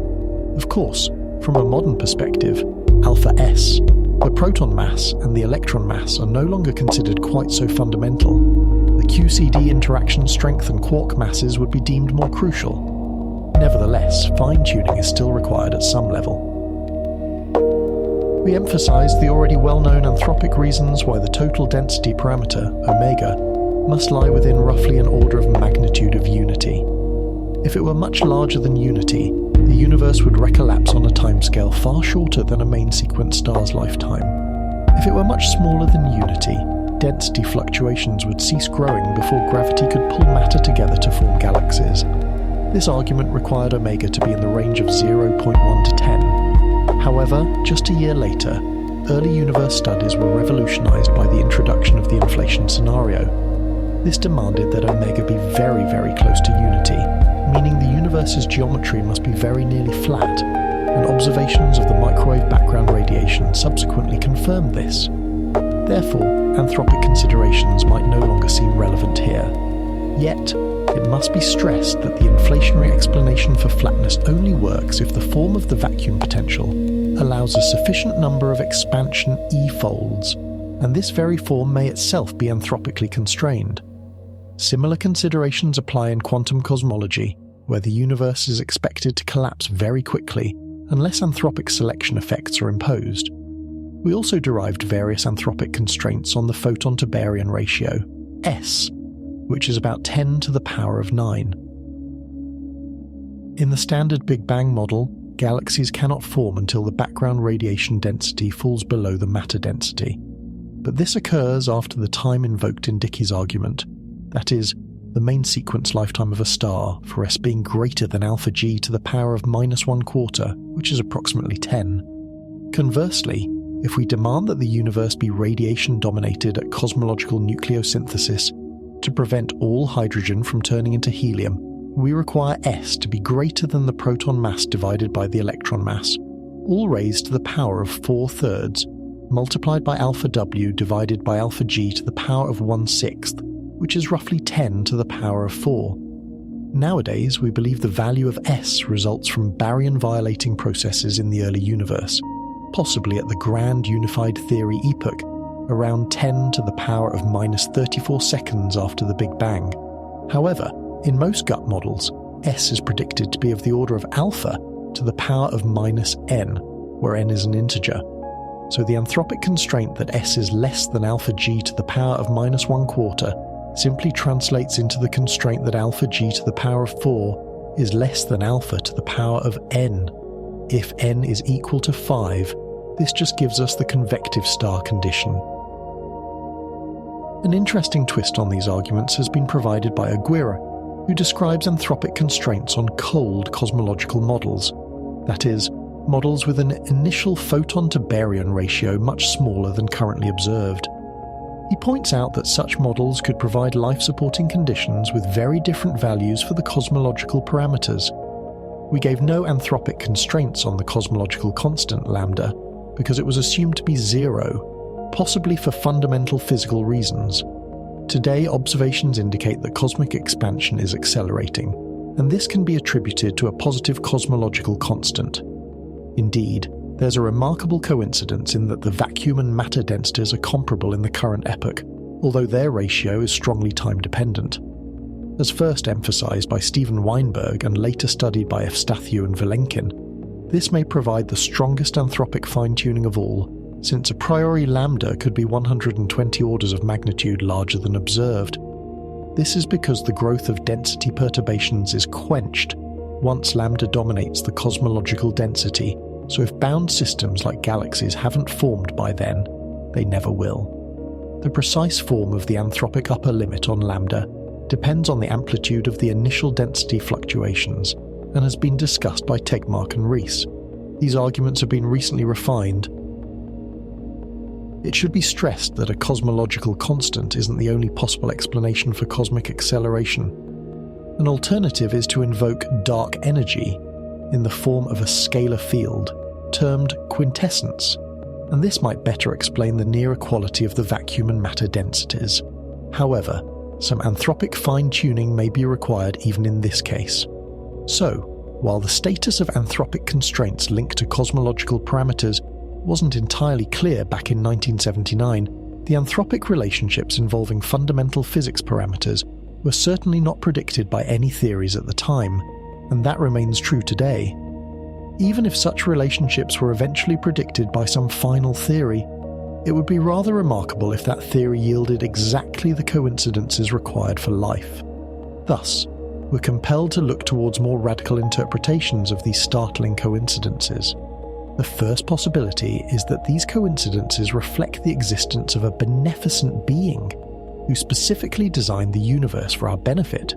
Of course, from a modern perspective, alpha S, the proton mass and the electron mass are no longer considered quite so fundamental. The QCD interaction strength and quark masses would be deemed more crucial. Nevertheless, fine-tuning is still required at some level. We emphasized the already well-known anthropic reasons why the total density parameter, omega, must lie within roughly an order of magnitude of unity. If it were much larger than unity, the universe would recollapse on a timescale far shorter than a main sequence star's lifetime. If it were much smaller than unity, density fluctuations would cease growing before gravity could pull matter together to form galaxies. This argument required omega to be in the range of 0.1 to 10. However, just a year later, early universe studies were revolutionized by the introduction of the inflation scenario. This demanded that omega be very, very close to unity, meaning the universe's geometry must be very nearly flat, and observations of the microwave background radiation subsequently confirmed this. Therefore, anthropic considerations might no longer seem relevant here. Yet, it must be stressed that the inflationary explanation for flatness only works if the form of the vacuum potential allows a sufficient number of expansion E-folds, and this very form may itself be anthropically constrained. Similar considerations apply in quantum cosmology, where the universe is expected to collapse very quickly unless anthropic selection effects are imposed. We also derived various anthropic constraints on the photon-to-baryon ratio, S, which is about 10 to the power of 9. In the standard Big Bang model, galaxies cannot form until the background radiation density falls below the matter density. but this occurs after the time invoked in Dickey's argument, that is, the main sequence lifetime of a star for S being greater than alpha g to the power of -1/4, which is approximately 10. Conversely, if we demand that the universe be radiation-dominated at cosmological nucleosynthesis to prevent all hydrogen from turning into helium, we require S to be greater than the proton mass divided by the electron mass, all raised to the power of 4/3, multiplied by alpha w divided by alpha g to the power of 1/6, which is roughly 10 to the power of 4. Nowadays, we believe the value of S results from baryon-violating processes in the early universe, possibly at the Grand Unified Theory epoch, around 10 to the power of -34 seconds after the Big Bang. However, in most gut models, S is predicted to be of the order of alpha to the power of -n, where n is an integer. So the anthropic constraint that S is less than alpha g to the power of -1/4 simply translates into the constraint that alpha g to the power of 4 is less than alpha to the power of n. If n is equal to 5, this just gives us the convective star condition. An interesting twist on these arguments has been provided by Aguirre, who describes anthropic constraints on cold cosmological models, that is, models with an initial photon-to-baryon ratio much smaller than currently observed. He points out that such models could provide life-supporting conditions with very different values for the cosmological parameters. We gave no anthropic constraints on the cosmological constant lambda because it was assumed to be 0, possibly for fundamental physical reasons. Today, observations indicate that cosmic expansion is accelerating, and this can be attributed to a positive cosmological constant. Indeed, there's a remarkable coincidence in that the vacuum and matter densities are comparable in the current epoch, although their ratio is strongly time-dependent. As first emphasized by Steven Weinberg and later studied by Evstathiou and Vilenkin, this may provide the strongest anthropic fine-tuning of all, since a priori lambda could be 120 orders of magnitude larger than observed. This is because the growth of density perturbations is quenched once lambda dominates the cosmological density, so if bound systems like galaxies haven't formed by then, they never will. The precise form of the anthropic upper limit on lambda depends on the amplitude of the initial density fluctuations and has been discussed by Tegmark and Rees. These arguments have been recently refined. It should be stressed that a cosmological constant isn't the only possible explanation for cosmic acceleration. An alternative is to invoke dark energy in the form of a scalar field, termed quintessence, and this might better explain the near equality of the vacuum and matter densities. However, some anthropic fine-tuning may be required even in this case. So, while the status of anthropic constraints linked to cosmological parameters wasn't entirely clear back in 1979, the anthropic relationships involving fundamental physics parameters were certainly not predicted by any theories at the time, and that remains true today. Even if such relationships were eventually predicted by some final theory, it would be rather remarkable if that theory yielded exactly the coincidences required for life. Thus, we're compelled to look towards more radical interpretations of these startling coincidences. The first possibility is that these coincidences reflect the existence of a beneficent being who specifically designed the universe for our benefit.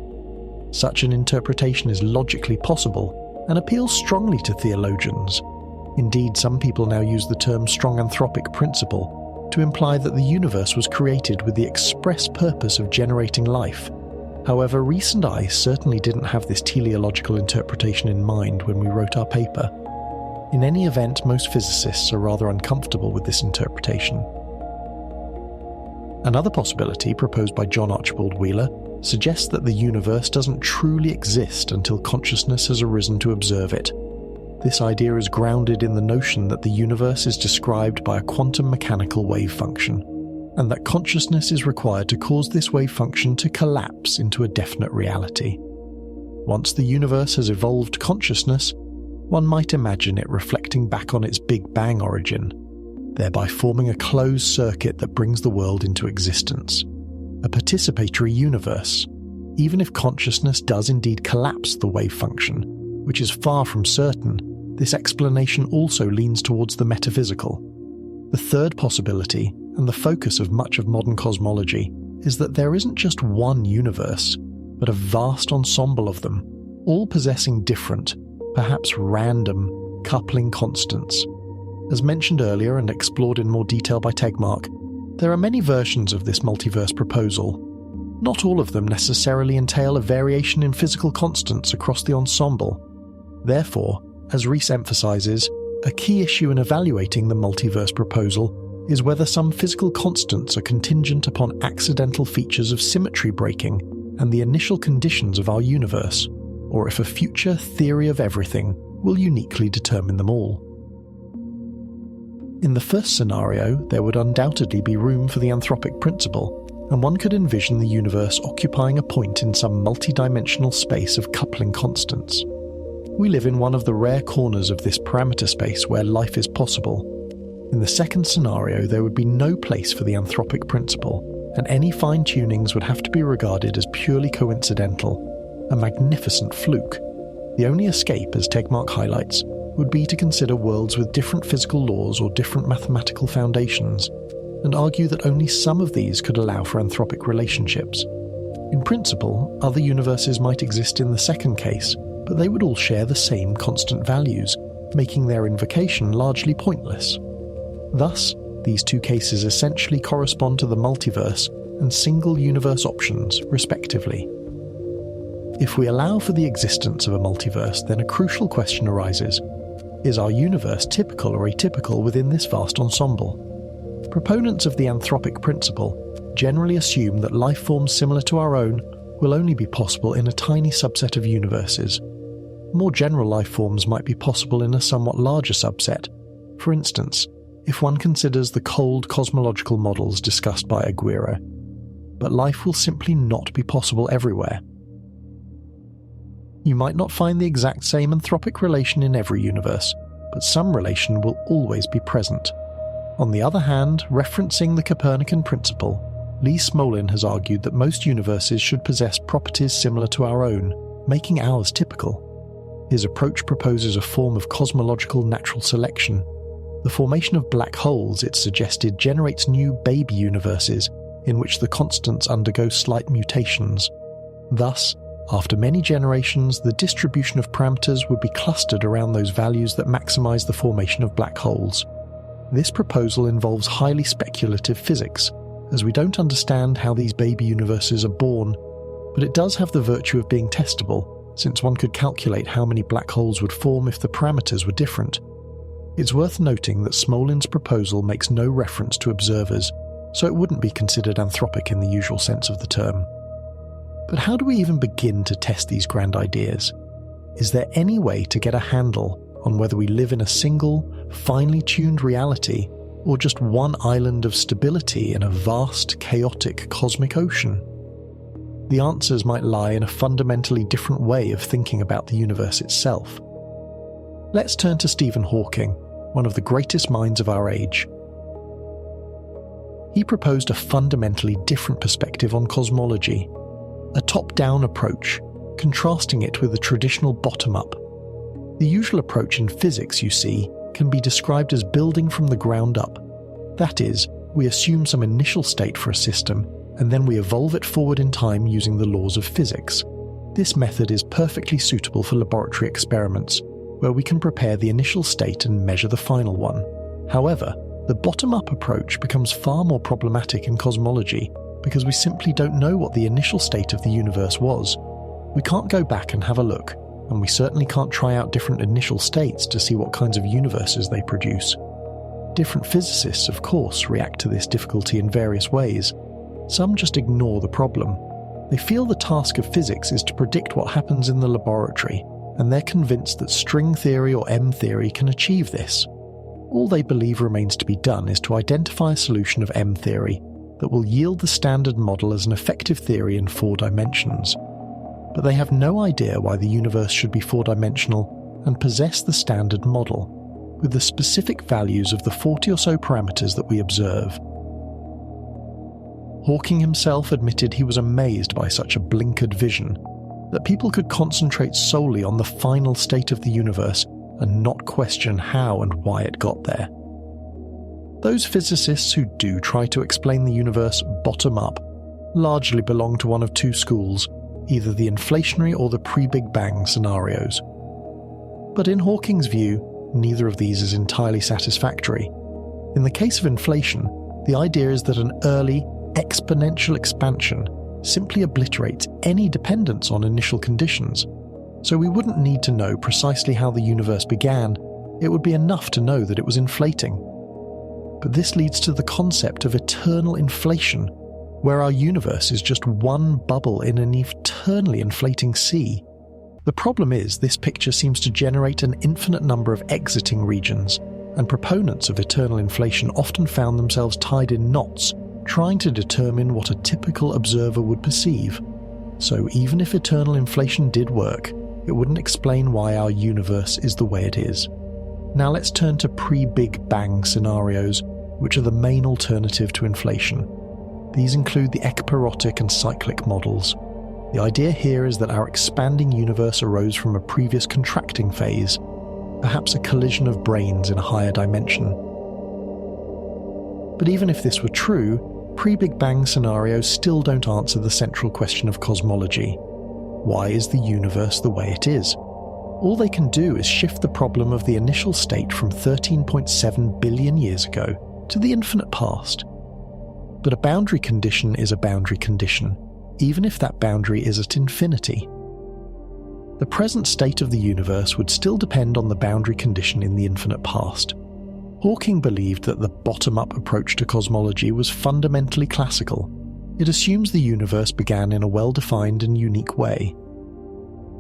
Such an interpretation is logically possible and appeals strongly to theologians. Indeed, some people now use the term strong anthropic principle to imply that the universe was created with the express purpose of generating life. However, Rees and I certainly didn't have this teleological interpretation in mind when we wrote our paper. In any event, most physicists are rather uncomfortable with this interpretation. Another possibility, proposed by John Archibald Wheeler, suggests that the universe doesn't truly exist until consciousness has arisen to observe it. This idea is grounded in the notion that the universe is described by a quantum mechanical wave function, and that consciousness is required to cause this wave function to collapse into a definite reality. Once the universe has evolved consciousness, one might imagine it reflecting back on its Big Bang origin, thereby forming a closed circuit that brings the world into existence. A participatory universe, even if consciousness does indeed collapse the wave function, which is far from certain. This explanation also leans towards the metaphysical. The third possibility, and the focus of much of modern cosmology, is that there isn't just one universe, but a vast ensemble of them, all possessing different, perhaps random, coupling constants. As mentioned earlier and explored in more detail by Tegmark, there are many versions of this multiverse proposal. Not all of them necessarily entail a variation in physical constants across the ensemble. Therefore, as Rees emphasizes, a key issue in evaluating the multiverse proposal is whether some physical constants are contingent upon accidental features of symmetry breaking and the initial conditions of our universe, or if a future theory of everything will uniquely determine them all. In the first scenario, there would undoubtedly be room for the anthropic principle, and one could envision the universe occupying a point in some multi-dimensional space of coupling constants. We live in one of the rare corners of this parameter space where life is possible. In the second scenario, there would be no place for the anthropic principle, and any fine-tunings would have to be regarded as purely coincidental, a magnificent fluke. The only escape, as Tegmark highlights, would be to consider worlds with different physical laws or different mathematical foundations, and argue that only some of these could allow for anthropic relationships. In principle, other universes might exist in the second case, but they would all share the same constant values, making their invocation largely pointless. Thus, these two cases essentially correspond to the multiverse and single universe options, respectively. If we allow for the existence of a multiverse, then a crucial question arises: is our universe typical or atypical within this vast ensemble? Proponents of the anthropic principle generally assume that life forms similar to our own will only be possible in a tiny subset of universes. More general life forms might be possible in a somewhat larger subset. For instance, if one considers the cold cosmological models discussed by Aguirre. But life will simply not be possible everywhere. You might not find the exact same anthropic relation in every universe, but some relation will always be present. On the other hand, referencing the Copernican principle, Lee Smolin has argued that most universes should possess properties similar to our own, making ours typical. His approach proposes a form of cosmological natural selection. The formation of black holes, it suggested, generates new baby universes in which the constants undergo slight mutations. Thus, after many generations, the distribution of parameters would be clustered around those values that maximize the formation of black holes. This proposal involves highly speculative physics, as we don't understand how these baby universes are born, but it does have the virtue of being testable, since one could calculate how many black holes would form if the parameters were different. It's worth noting that Smolin's proposal makes no reference to observers, so it wouldn't be considered anthropic in the usual sense of the term. But how do we even begin to test these grand ideas? Is there any way to get a handle on whether we live in a single, finely tuned reality, or just one island of stability in a vast, chaotic cosmic ocean? The answers might lie in a fundamentally different way of thinking about the universe itself. Let's turn to Stephen Hawking, one of the greatest minds of our age. He proposed a fundamentally different perspective on cosmology, a top-down approach, contrasting it with the traditional bottom-up. The usual approach in physics, you see, can be described as building from the ground up. That is, we assume some initial state for a system, and then we evolve it forward in time using the laws of physics. This method is perfectly suitable for laboratory experiments, where we can prepare the initial state and measure the final one. However, the bottom-up approach becomes far more problematic in cosmology because we simply don't know what the initial state of the universe was. We can't go back and have a look, and we certainly can't try out different initial states to see what kinds of universes they produce. Different physicists, of course, react to this difficulty in various ways. Some just ignore the problem. They feel the task of physics is to predict what happens in the laboratory, and they're convinced that string theory or M theory can achieve this. All they believe remains to be done is to identify a solution of M theory that will yield the standard model as an effective theory in 4 dimensions. But they have no idea why the universe should be 4-dimensional and possess the standard model, with the specific values of the 40 or so parameters that we observe. Hawking himself admitted he was amazed by such a blinkered vision, that people could concentrate solely on the final state of the universe and not question how and why it got there. Those physicists who do try to explain the universe bottom-up largely belong to one of two schools, either the inflationary or the pre-Big Bang scenarios. But in Hawking's view, neither of these is entirely satisfactory. In the case of inflation, the idea is that an early, exponential expansion simply obliterates any dependence on initial conditions. So we wouldn't need to know precisely how the universe began, it would be enough to know that it was inflating. But this leads to the concept of eternal inflation, where our universe is just one bubble in an eternally inflating sea. The problem is, this picture seems to generate an infinite number of exiting regions, and proponents of eternal inflation often found themselves tied in knots, trying to determine what a typical observer would perceive. So even if eternal inflation did work, it wouldn't explain why our universe is the way it is. Now let's turn to pre-Big Bang scenarios, which are the main alternative to inflation. These include the ekpyrotic and cyclic models. The idea here is that our expanding universe arose from a previous contracting phase, perhaps a collision of branes in a higher dimension. But even if this were true, pre-Big Bang scenarios still don't answer the central question of cosmology. Why is the universe the way it is? All they can do is shift the problem of the initial state from 13.7 billion years ago to the infinite past. But a boundary condition is a boundary condition, even if that boundary is at infinity. The present state of the universe would still depend on the boundary condition in the infinite past. Hawking believed that the bottom-up approach to cosmology was fundamentally classical. It assumes the universe began in a well-defined and unique way.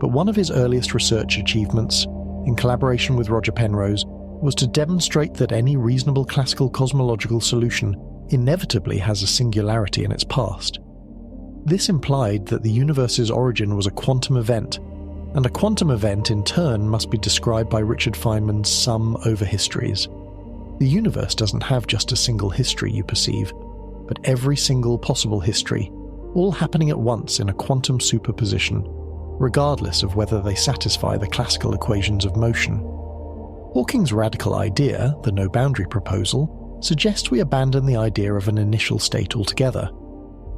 But one of his earliest research achievements, in collaboration with Roger Penrose, was to demonstrate that any reasonable classical cosmological solution inevitably has a singularity in its past. This implied that the universe's origin was a quantum event, and a quantum event in turn must be described by Richard Feynman's sum over histories. The universe doesn't have just a single history you perceive, but every single possible history, all happening at once in a quantum superposition, regardless of whether they satisfy the classical equations of motion. Hawking's radical idea, the no-boundary proposal, suggests we abandon the idea of an initial state altogether.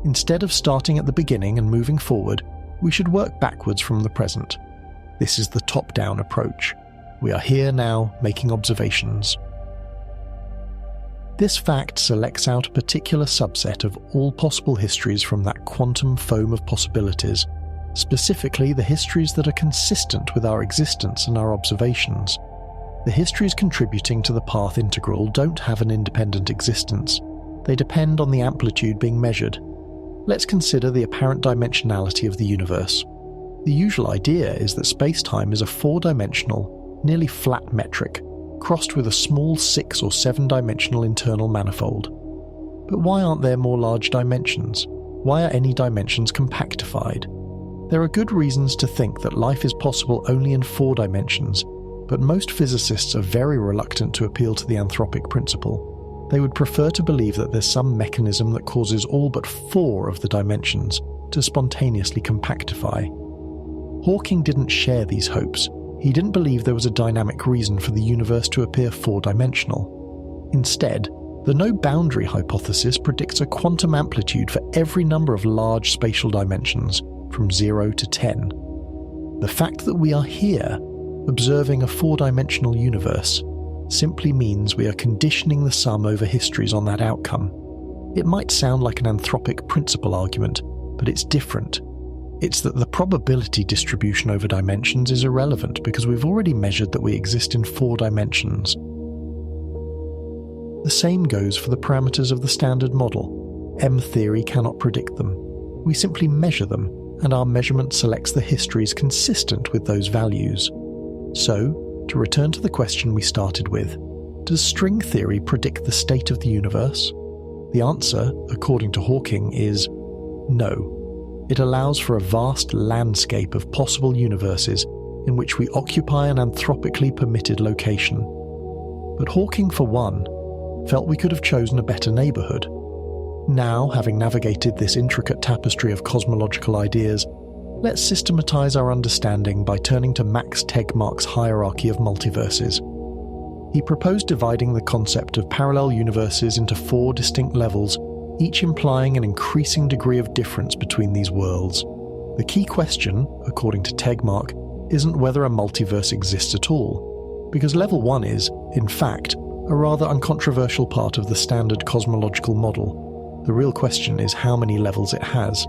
Instead of starting at the beginning and moving forward, we should work backwards from the present. This is the top-down approach. We are here now, making observations. This fact selects out a particular subset of all possible histories from that quantum foam of possibilities, specifically the histories that are consistent with our existence and our observations. The histories contributing to the path integral don't have an independent existence. They depend on the amplitude being measured. Let's consider the apparent dimensionality of the universe. The usual idea is that space-time is a four-dimensional, nearly flat metric, crossed with a small 6 or 7-dimensional internal manifold. But why aren't there more large dimensions? Why are any dimensions compactified? There are good reasons to think that life is possible only in 4 dimensions, but most physicists are very reluctant to appeal to the anthropic principle. They would prefer to believe that there's some mechanism that causes all but 4 of the dimensions to spontaneously compactify. Hawking didn't share these hopes. He didn't believe there was a dynamic reason for the universe to appear 4-dimensional. Instead, the no-boundary hypothesis predicts a quantum amplitude for every number of large spatial dimensions, from 0 to 10. The fact that we are here, observing a 4-dimensional universe, simply means we are conditioning the sum over histories on that outcome. It might sound like an anthropic principle argument, but it's different. It's that the probability distribution over dimensions is irrelevant because we've already measured that we exist in 4 dimensions. The same goes for the parameters of the standard model. M-theory cannot predict them. We simply measure them, and our measurement selects the histories consistent with those values. So, to return to the question we started with, does string theory predict the state of the universe? The answer, according to Hawking, is no. It allows for a vast landscape of possible universes in which we occupy an anthropically permitted location. But Hawking, for one, felt we could have chosen a better neighbourhood. Now, having navigated this intricate tapestry of cosmological ideas, let's systematise our understanding by turning to Max Tegmark's hierarchy of multiverses. He proposed dividing the concept of parallel universes into 4 distinct levels, each implying an increasing degree of difference between these worlds. The key question, according to Tegmark, isn't whether a multiverse exists at all, because level 1 is, in fact, a rather uncontroversial part of the standard cosmological model. The real question is how many levels it has.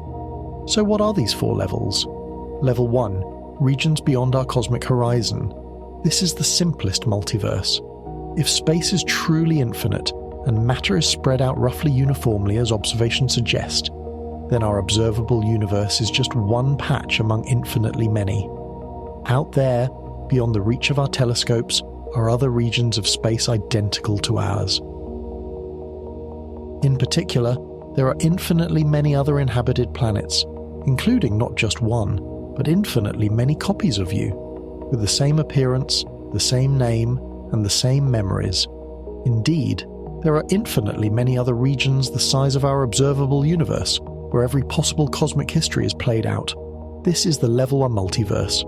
So what are these 4 levels? Level 1, regions beyond our cosmic horizon. This is the simplest multiverse. If space is truly infinite, and matter is spread out roughly uniformly as observations suggest, then our observable universe is just one patch among infinitely many. Out there, beyond the reach of our telescopes, are other regions of space identical to ours. In particular, there are infinitely many other inhabited planets, including not just one, but infinitely many copies of you, with the same appearance, the same name, and the same memories. Indeed, there are infinitely many other regions the size of our observable universe, where every possible cosmic history is played out. This is the level 1 multiverse.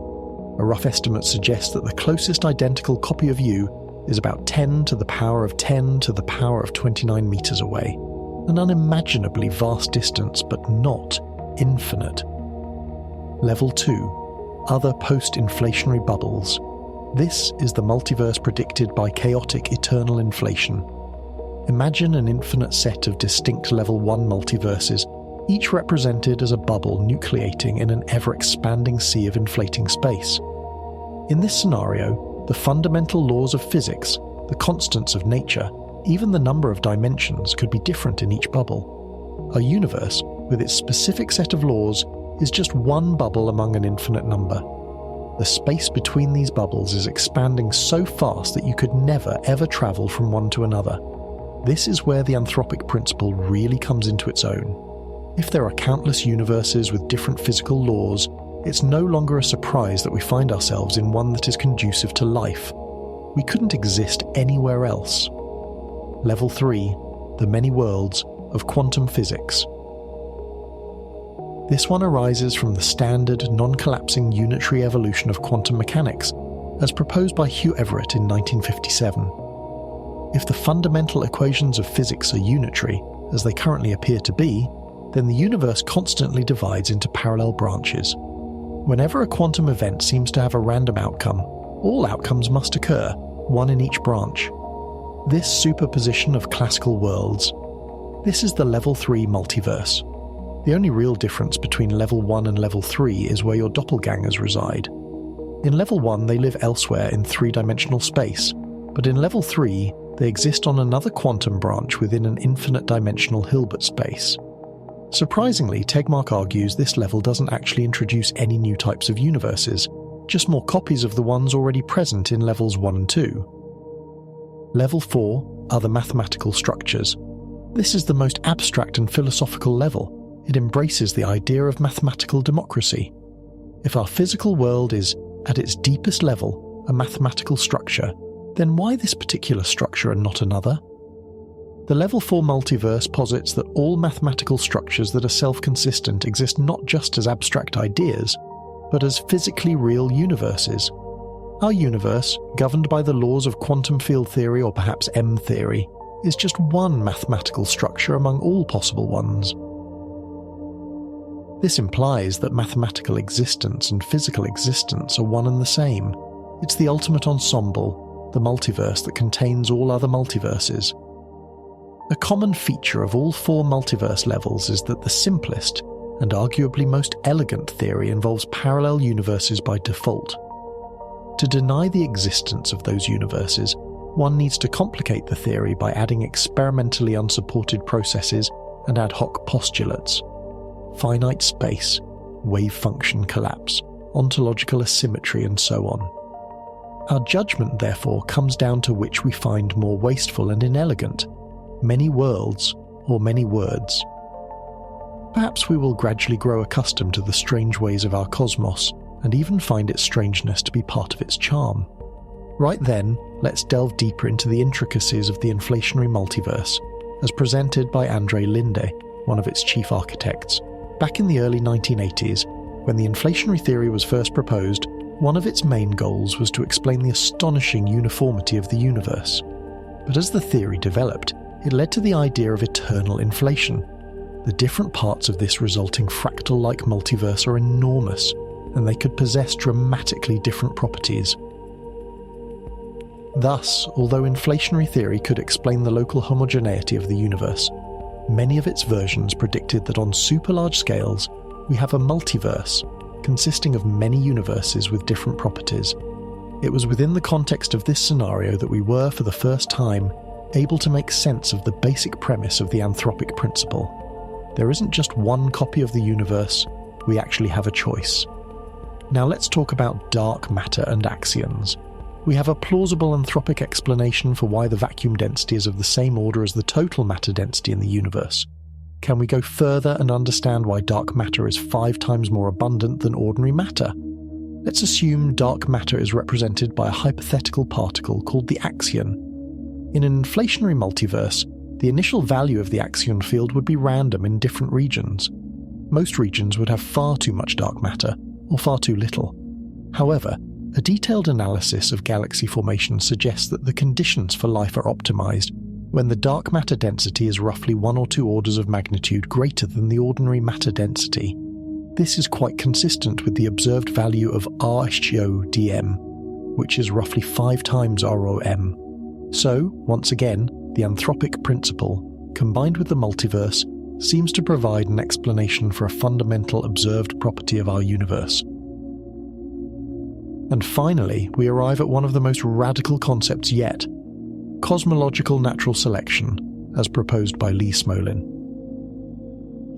A rough estimate suggests that the closest identical copy of you is about 10 to the power of 10 to the power of 29 meters away. An unimaginably vast distance, but not infinite. Level 2. Other post-inflationary bubbles. This is the multiverse predicted by chaotic eternal inflation. Imagine an infinite set of distinct level 1 multiverses, each represented as a bubble nucleating in an ever-expanding sea of inflating space. In this scenario, the fundamental laws of physics, the constants of nature, even the number of dimensions could be different in each bubble. Our universe, with its specific set of laws, is just one bubble among an infinite number. The space between these bubbles is expanding so fast that you could never ever travel from one to another. This is where the Anthropic principle really comes into its own. If there are countless universes with different physical laws, it's no longer a surprise that we find ourselves in one that is conducive to life. We couldn't exist anywhere else. Level 3, the many worlds of quantum physics. This one arises from the standard non-collapsing unitary evolution of quantum mechanics, as proposed by Hugh Everett in 1957. If the fundamental equations of physics are unitary, as they currently appear to be, then the universe constantly divides into parallel branches. Whenever a quantum event seems to have a random outcome, all outcomes must occur, one in each branch. This superposition of classical worlds, this is the level 3 multiverse. The only real difference between level 1 and level 3 is where your doppelgangers reside. In level 1 they live elsewhere in 3-dimensional space, but in level 3 they exist on another quantum branch within an infinite dimensional Hilbert space. Surprisingly, Tegmark argues this level doesn't actually introduce any new types of universes, just more copies of the ones already present in levels 1 and 2. Level 4 are the mathematical structures. This is the most abstract and philosophical level. It embraces the idea of mathematical democracy. If our physical world is, at its deepest level, a mathematical structure, then why this particular structure and not another? The level 4 multiverse posits that all mathematical structures that are self-consistent exist not just as abstract ideas, but as physically real universes. Our universe, governed by the laws of quantum field theory or perhaps M theory, is just one mathematical structure among all possible ones. This implies that mathematical existence and physical existence are one and the same. It's the ultimate ensemble, the multiverse that contains all other multiverses. A common feature of all 4 multiverse levels is that the simplest, and arguably most elegant theory involves parallel universes by default. To deny the existence of those universes, one needs to complicate the theory by adding experimentally unsupported processes and ad hoc postulates. Finite space, wave function collapse, ontological asymmetry, and so on. Our judgment, therefore, comes down to which we find more wasteful and inelegant, many worlds or many words. Perhaps we will gradually grow accustomed to the strange ways of our cosmos, and even find its strangeness to be part of its charm. Right then, let's delve deeper into the intricacies of the inflationary multiverse, as presented by André Linde, one of its chief architects. Back in the early 1980s, when the inflationary theory was first proposed, One of its main goals was to explain the astonishing uniformity of the universe. But as the theory developed, it led to the idea of eternal inflation. The different parts of this resulting fractal-like multiverse are enormous, and they could possess dramatically different properties. Thus, although inflationary theory could explain the local homogeneity of the universe, many of its versions predicted that on super-large scales, we have a multiverse, consisting of many universes with different properties. It was within the context of this scenario that we were, for the first time, able to make sense of the basic premise of the Anthropic principle. There isn't just one copy of the universe, we actually have a choice. Now let's talk about dark matter and axions. We have a plausible anthropic explanation for why the vacuum density is of the same order as the total matter density in the universe. Can we go further and understand why dark matter is 5 times more abundant than ordinary matter? Let's assume dark matter is represented by a hypothetical particle called the axion. In an inflationary multiverse, the initial value of the axion field would be random in different regions. Most regions would have far too much dark matter, or far too little. However, a detailed analysis of galaxy formation suggests that the conditions for life are optimized when the dark matter density is roughly 1 or 2 orders of magnitude greater than the ordinary matter density. This is quite consistent with the observed value of RHO-dm, which is roughly 5 times ROM. So, once again, the Anthropic principle, combined with the multiverse, seems to provide an explanation for a fundamental observed property of our universe. And finally, we arrive at one of the most radical concepts yet: cosmological natural selection, as proposed by Lee Smolin.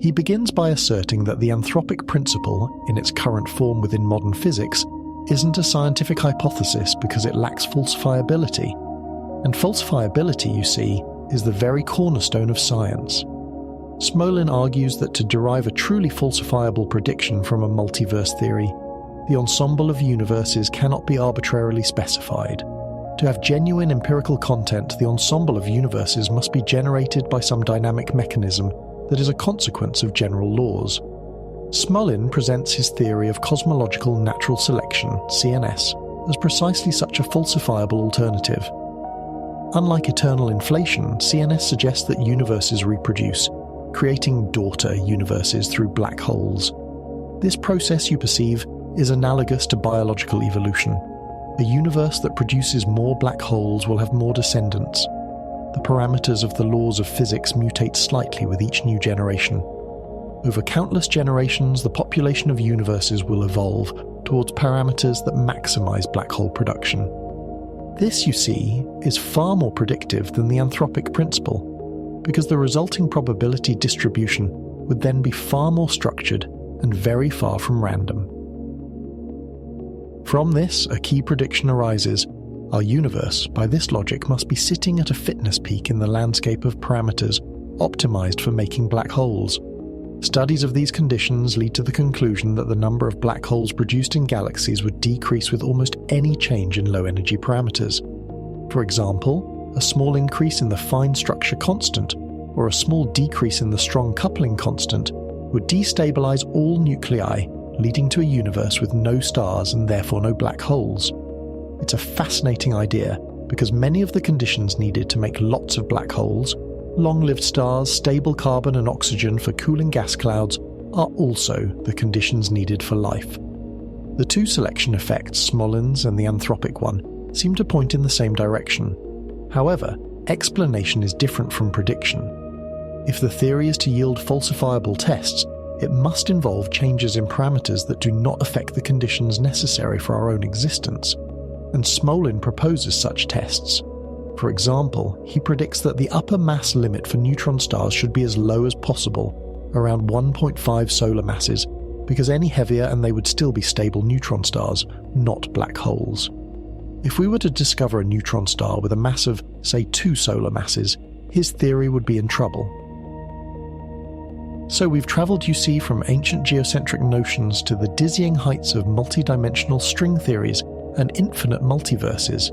He begins by asserting that the Anthropic principle, in its current form within modern physics, isn't a scientific hypothesis because it lacks falsifiability. And falsifiability, you see, is the very cornerstone of science. Smolin argues that to derive a truly falsifiable prediction from a multiverse theory, the ensemble of universes cannot be arbitrarily specified. To have genuine empirical content, the ensemble of universes must be generated by some dynamic mechanism that is a consequence of general laws. Smolin presents his theory of cosmological natural selection, CNS, as precisely such a falsifiable alternative. Unlike eternal inflation, CNS suggests that universes reproduce, creating daughter universes through black holes. This process, you perceive, is analogous to biological evolution. A universe that produces more black holes will have more descendants. The parameters of the laws of physics mutate slightly with each new generation. Over countless generations, the population of universes will evolve towards parameters that maximize black hole production. This, you see, is far more predictive than the Anthropic principle, because the resulting probability distribution would then be far more structured and very far from random. From this, a key prediction arises: our universe, by this logic, must be sitting at a fitness peak in the landscape of parameters optimized for making black holes. Studies of these conditions lead to the conclusion that the number of black holes produced in galaxies would decrease with almost any change in low-energy parameters. For example, a small increase in the fine structure constant, or a small decrease in the strong coupling constant, would destabilize all nuclei, leading to a universe with no stars and therefore no black holes. It's a fascinating idea, because many of the conditions needed to make lots of black holes, long-lived stars, stable carbon and oxygen for cooling gas clouds, are also the conditions needed for life. The two selection effects, Smolin's and the Anthropic one, seem to point in the same direction. However, explanation is different from prediction. If the theory is to yield falsifiable tests, it must involve changes in parameters that do not affect the conditions necessary for our own existence. And Smolin proposes such tests. For example, he predicts that the upper mass limit for neutron stars should be as low as possible, around 1.5 solar masses, because any heavier and they would still be stable neutron stars, not black holes. If we were to discover a neutron star with a mass of, say, 2 solar masses, his theory would be in trouble. So we've travelled, you see, from ancient geocentric notions to the dizzying heights of multidimensional string theories and infinite multiverses.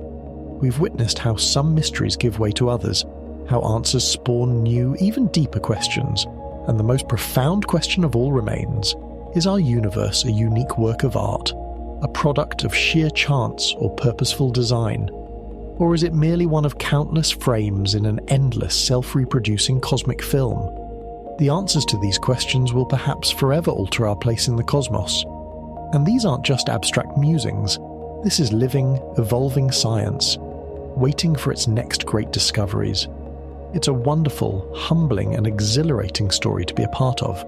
We've witnessed how some mysteries give way to others, how answers spawn new, even deeper questions, and the most profound question of all remains: is our universe a unique work of art, a product of sheer chance or purposeful design? Or is it merely one of countless frames in an endless, self-reproducing cosmic film? The answers to these questions will perhaps forever alter our place in the cosmos. And these aren't just abstract musings. This is living, evolving science, waiting for its next great discoveries. It's a wonderful, humbling, and exhilarating story to be a part of.